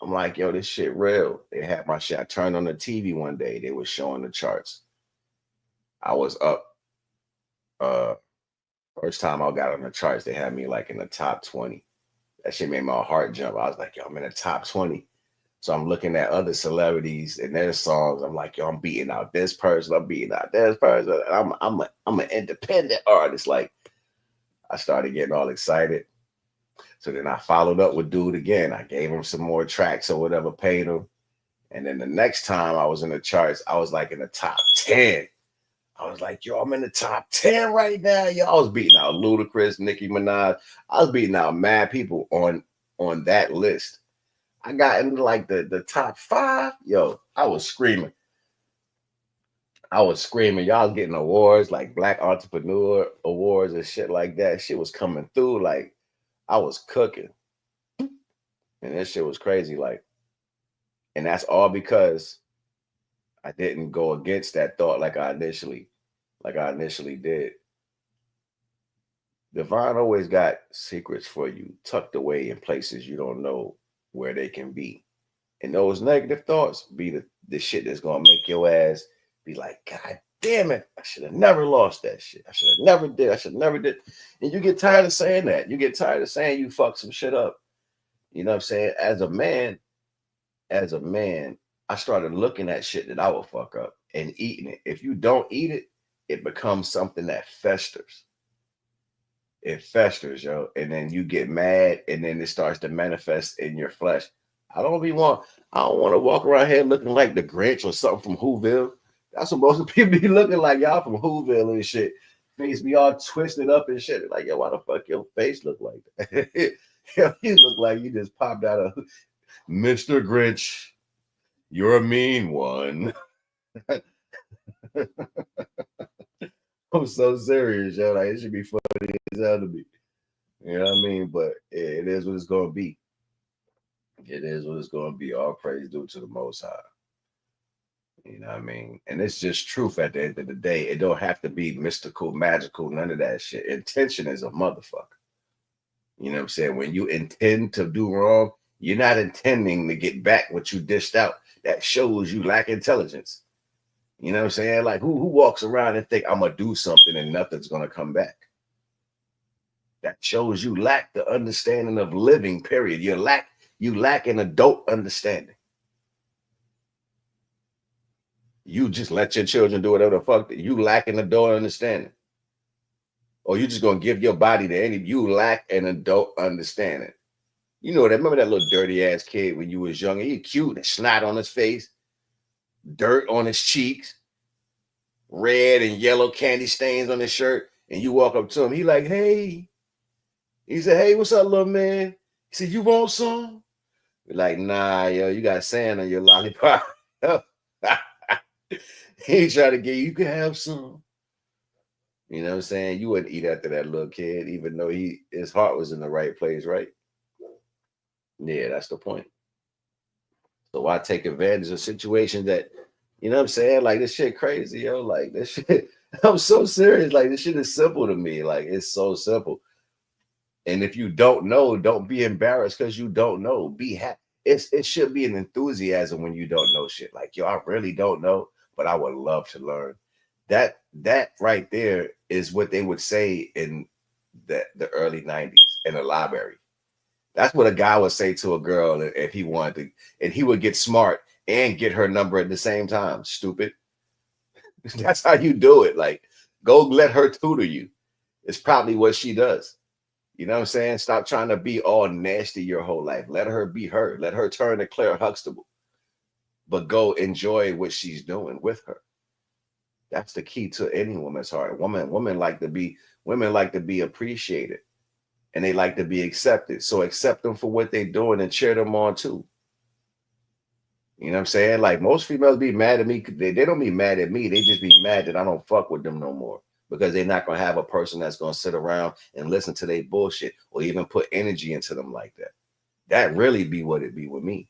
I'm like, yo, this shit real. They had my shit. I turned on the TV one day. They were showing the charts. I was up. First time I got on the charts, they had me like in the top 20. That shit made my heart jump. I was like, yo, I'm in the top 20. So I'm looking at other celebrities and their songs. I'm like, yo, I'm beating out this person. I'm beating out this person. I'm an independent artist. Like, I started getting all excited. So then I followed up with dude again. I gave him some more tracks or whatever, paid him. And then the next time I was in the charts, I was like in the top 10. I was like, yo, I'm in the top 10 right now. Yo, I was beating out Ludacris, Nicki Minaj. I was beating out mad people on that list. I got into like the top 5. Yo, I was screaming. Y'all was getting awards like Black Entrepreneur Awards and shit like that. Shit was coming through like I was cooking. And that shit was crazy. Like, and that's all because I didn't go against that thought like I initially did. Divine always got secrets for you tucked away in places you don't know where they can be. And those negative thoughts be the shit that's gonna make your ass be like, God damn it, I should have never lost that shit. I should have never did. I should never did. And you get tired of saying that. You get tired of saying you fucked some shit up. You know what I'm saying? As a man, I started looking at shit that I would fuck up and eating it. If you don't eat it, it becomes something that festers. It festers, yo, and then you get mad, and then it starts to manifest in your flesh. I don't want to walk around here looking like the Grinch or something from Whoville. That's what most of the people be looking like, y'all from Whoville and shit. Face be all twisted up and shit. Like, yo, why the fuck your face look like that? Yo, you look like you just popped out of Mr. Grinch. You're a mean one. I'm so serious, yo. Like, it should be funny as hell to me. You know what I mean? But it is what it's gonna be. It is what it's gonna be. All praise due to the Most High. You know what I mean? And it's just truth at the end of the day. It don't have to be mystical, magical, none of that shit. Intention is a motherfucker. You know what I'm saying? When you intend to do wrong, you're not intending to get back what you dished out. That shows you lack intelligence. You know what I'm saying? Like who walks around and think I'm gonna do something and nothing's gonna come back? That shows you lack the understanding of living, period. You lack an adult understanding. You just let your children do whatever the fuck you lack an adult understanding. Or you just gonna give your body to any you lack an adult understanding. You know that, remember that little dirty ass kid when you was young? He cute and snot on his face, dirt on his cheeks, red and yellow candy stains on his shirt, and you walk up to him, he like, hey. He said, hey, what's up, little man? He said, you want some? You're like, nah, yo, you got sand on your lollipop. He tried to get you can have some. You know what I'm saying? You wouldn't eat after that little kid, even though his heart was in the right place, right? Yeah, that's the point. So I take advantage of situations that, you know what I'm saying? Like this shit crazy, yo. Like this shit, I'm so serious. Like this shit is simple to me. Like it's so simple. And if you don't know, don't be embarrassed because you don't know. Be happy. It should be an enthusiasm when you don't know shit. Like, yo, I really don't know, but I would love to learn. That right there is what they would say in the early 90s in the library. That's what a guy would say to a girl if he wanted to, and he would get smart and get her number at the same time. Stupid. That's how you do it. Like, go let her tutor you. It's probably what she does. You know what I'm saying? Stop trying to be all nasty your whole life. Let her be her. Let her turn to Claire Huxtable. But go enjoy what she's doing with her. That's the key to any woman's heart. Women like to be appreciated, and they like to be accepted. So accept them for what they're doing and cheer them on too. You know what I'm saying? Like most females be mad at me. They don't be mad at me. They just be mad that I don't fuck with them no more. Because they're not going to have a person that's going to sit around and listen to their bullshit or even put energy into them like that. That really be what it be with me.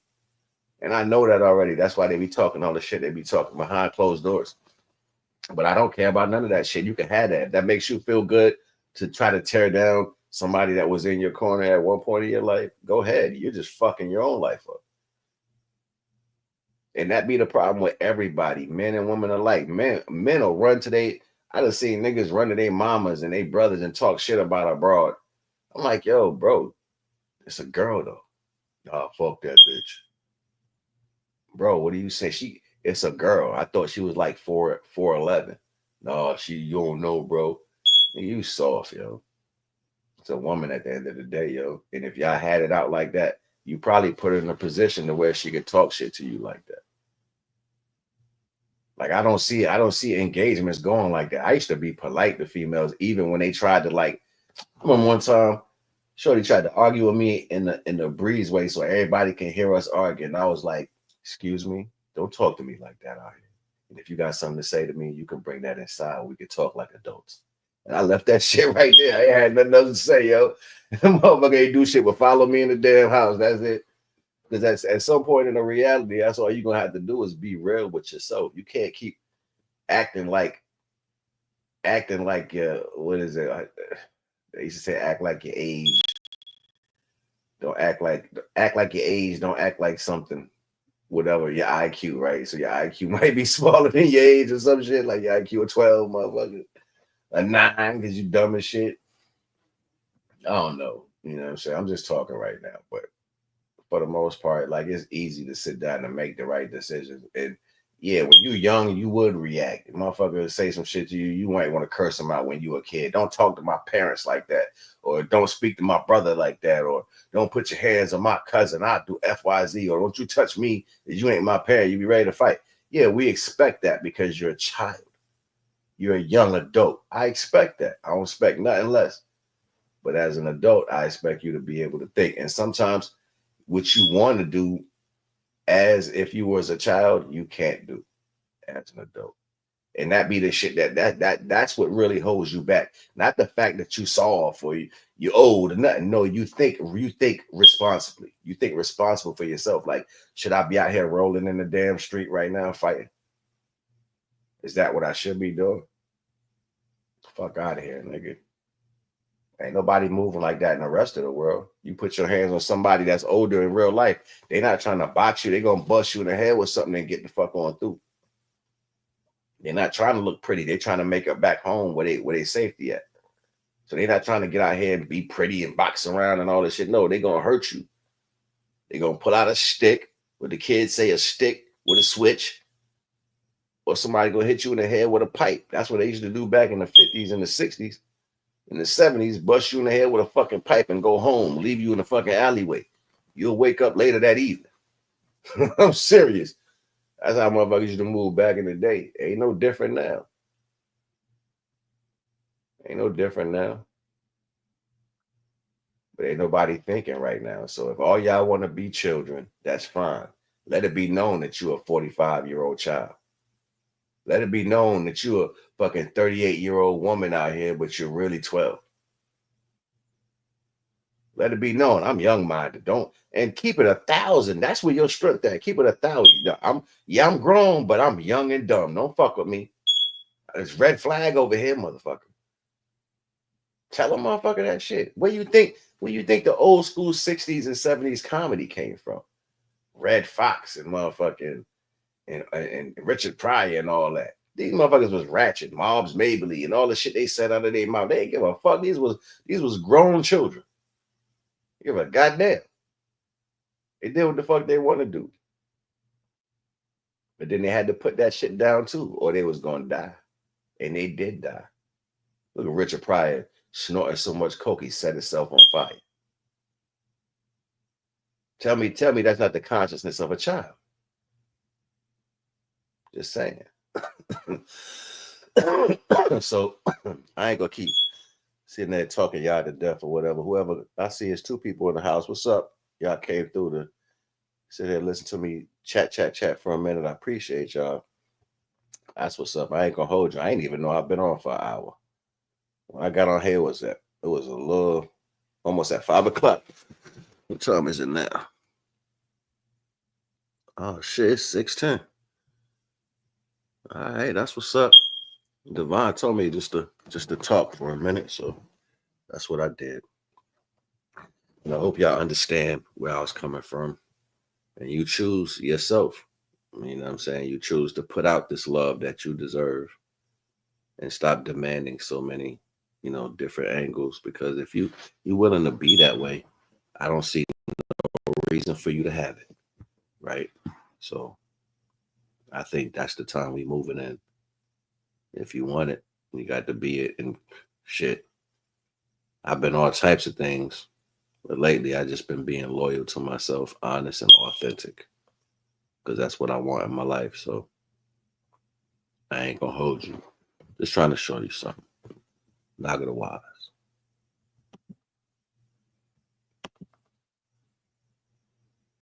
And I know that already. That's why they be talking all the shit they be talking behind closed doors. But I don't care about none of that shit. You can have that. If that makes you feel good to try to tear down somebody that was in your corner at one point in your life, go ahead. You're just fucking your own life up. And that be the problem with everybody, men and women alike. Men will run to I done seen niggas run to their mamas and their brothers and talk shit about a broad. I'm like, yo, bro, it's a girl though. Nah, fuck that bitch. Bro, what do you say? It's a girl. I thought she was like 4'11". No, you don't know, bro. You soft, yo. It's a woman at the end of the day, yo. And if y'all had it out like that, you probably put her in a position to where she could talk shit to you like that. Like I don't see engagements going like that. I used to be polite to females, even when they tried to like. I remember one time, Shorty tried to argue with me in the breezeway so everybody can hear us arguing. I was like, "Excuse me, don't talk to me like that out here. And if you got something to say to me, you can bring that inside. We can talk like adults." And I left that shit right there. I ain't had nothing else to say, yo. Motherfucker ain't do shit but follow me in the damn house. That's it. Because at some point in the reality, that's all you're gonna have to do is be real with yourself. You can't keep acting like what is it? They used to say act like your age. Don't act like your age. Don't act like something. Whatever your IQ, right? So your IQ might be smaller than your age or some shit. Like your IQ a 12, motherfucker, a 9 because you dumb as shit. I don't know. You know what I'm saying? I'm just talking right now, but for the most part, like it's easy to sit down and make the right decisions. And yeah, when you're young, you would react. Motherfucker would say some shit to you. You might want to curse them out when you were a kid. Don't talk to my parents like that, or don't speak to my brother like that, or don't put your hands on my cousin. I do XYZ, or don't you touch me because you ain't my parent. You be ready to fight. Yeah, we expect that because you're a child. You're a young adult. I expect that. I don't expect nothing less. But as an adult, I expect you to be able to think. And sometimes what you want to do as if you was a child, you can't do as an adult. And that be the shit that's what really holds you back. Not the fact that you soft or you old or nothing. No, you think responsibly. You think responsible for yourself. Like, should I be out here rolling in the damn street right now fighting? Is that what I should be doing? Fuck out of here, nigga. Ain't nobody moving like that in the rest of the world. You put your hands on somebody that's older in real life, they're not trying to box you. They're gonna bust you in the head with something and get the fuck on through. They're not trying to look pretty. They're trying to make it back home where they safety at. So they're not trying to get out here and be pretty and box around and all this shit. No, they're gonna hurt you. They're gonna pull out a stick, what the kids say, a stick with a switch, or somebody gonna hit you in the head with a pipe. That's what they used to do back in the 50s and the 60s. In the 70s, bust you in the head with a fucking pipe and go home, leave you in the fucking alleyway. You'll wake up later that evening. I'm serious. That's how motherfuckers used to move back in the day. Ain't no different now. Ain't no different now. But ain't nobody thinking right now. So if all y'all want to be children, that's fine. Let it be known that you're a 45-year-old child. Let it be known that you're a fucking 38-year-old woman out here, but you're really 12. Let it be known I'm young-minded. Don't and keep it 1,000. That's where your strength at. Keep it 1,000. I'm grown, but I'm young and dumb. Don't fuck with me. It's red flag over here, motherfucker. Tell a motherfucker that shit. Where you think the old school 60s and 70s comedy came from? Red Fox and motherfucking and Richard Pryor and all that. These motherfuckers was ratchet, Mobs Mabley, and all the shit they said under their mouth. They didn't give a fuck. These was grown children. Give a goddamn. They did what the fuck they want to do. But then they had to put that shit down too, or they was gonna die. And they did die. Look at Richard Pryor snorting so much coke he set himself on fire. Tell me that's not the consciousness of a child. Just saying. So I ain't gonna keep sitting there talking y'all to death or whatever. Whoever I see is 2 people in the house. What's up? Y'all came through to sit here and listen to me chat for a minute. I appreciate y'all. That's what's up. I ain't gonna hold you. I ain't even know I've been on for an hour. When I got on here, it was a little almost at 5 o'clock. What time is it now? Oh shit, it's 6:10. All right, that's what's up. Devon told me just to talk for a minute, so that's what I did. And I hope y'all understand where I was coming from. And you choose yourself. You know what I'm saying? You choose to put out this love that you deserve and stop demanding so many, different angles. Because if you're willing to be that way, I don't see no reason for you to have it. Right? So I think that's the time we moving in. If you want it, you got to be it. And shit, I've been all types of things. But lately, I just been being loyal to myself, honest and authentic. Because that's what I want in my life. So I ain't going to hold you. Just trying to show you something. Not going to lie.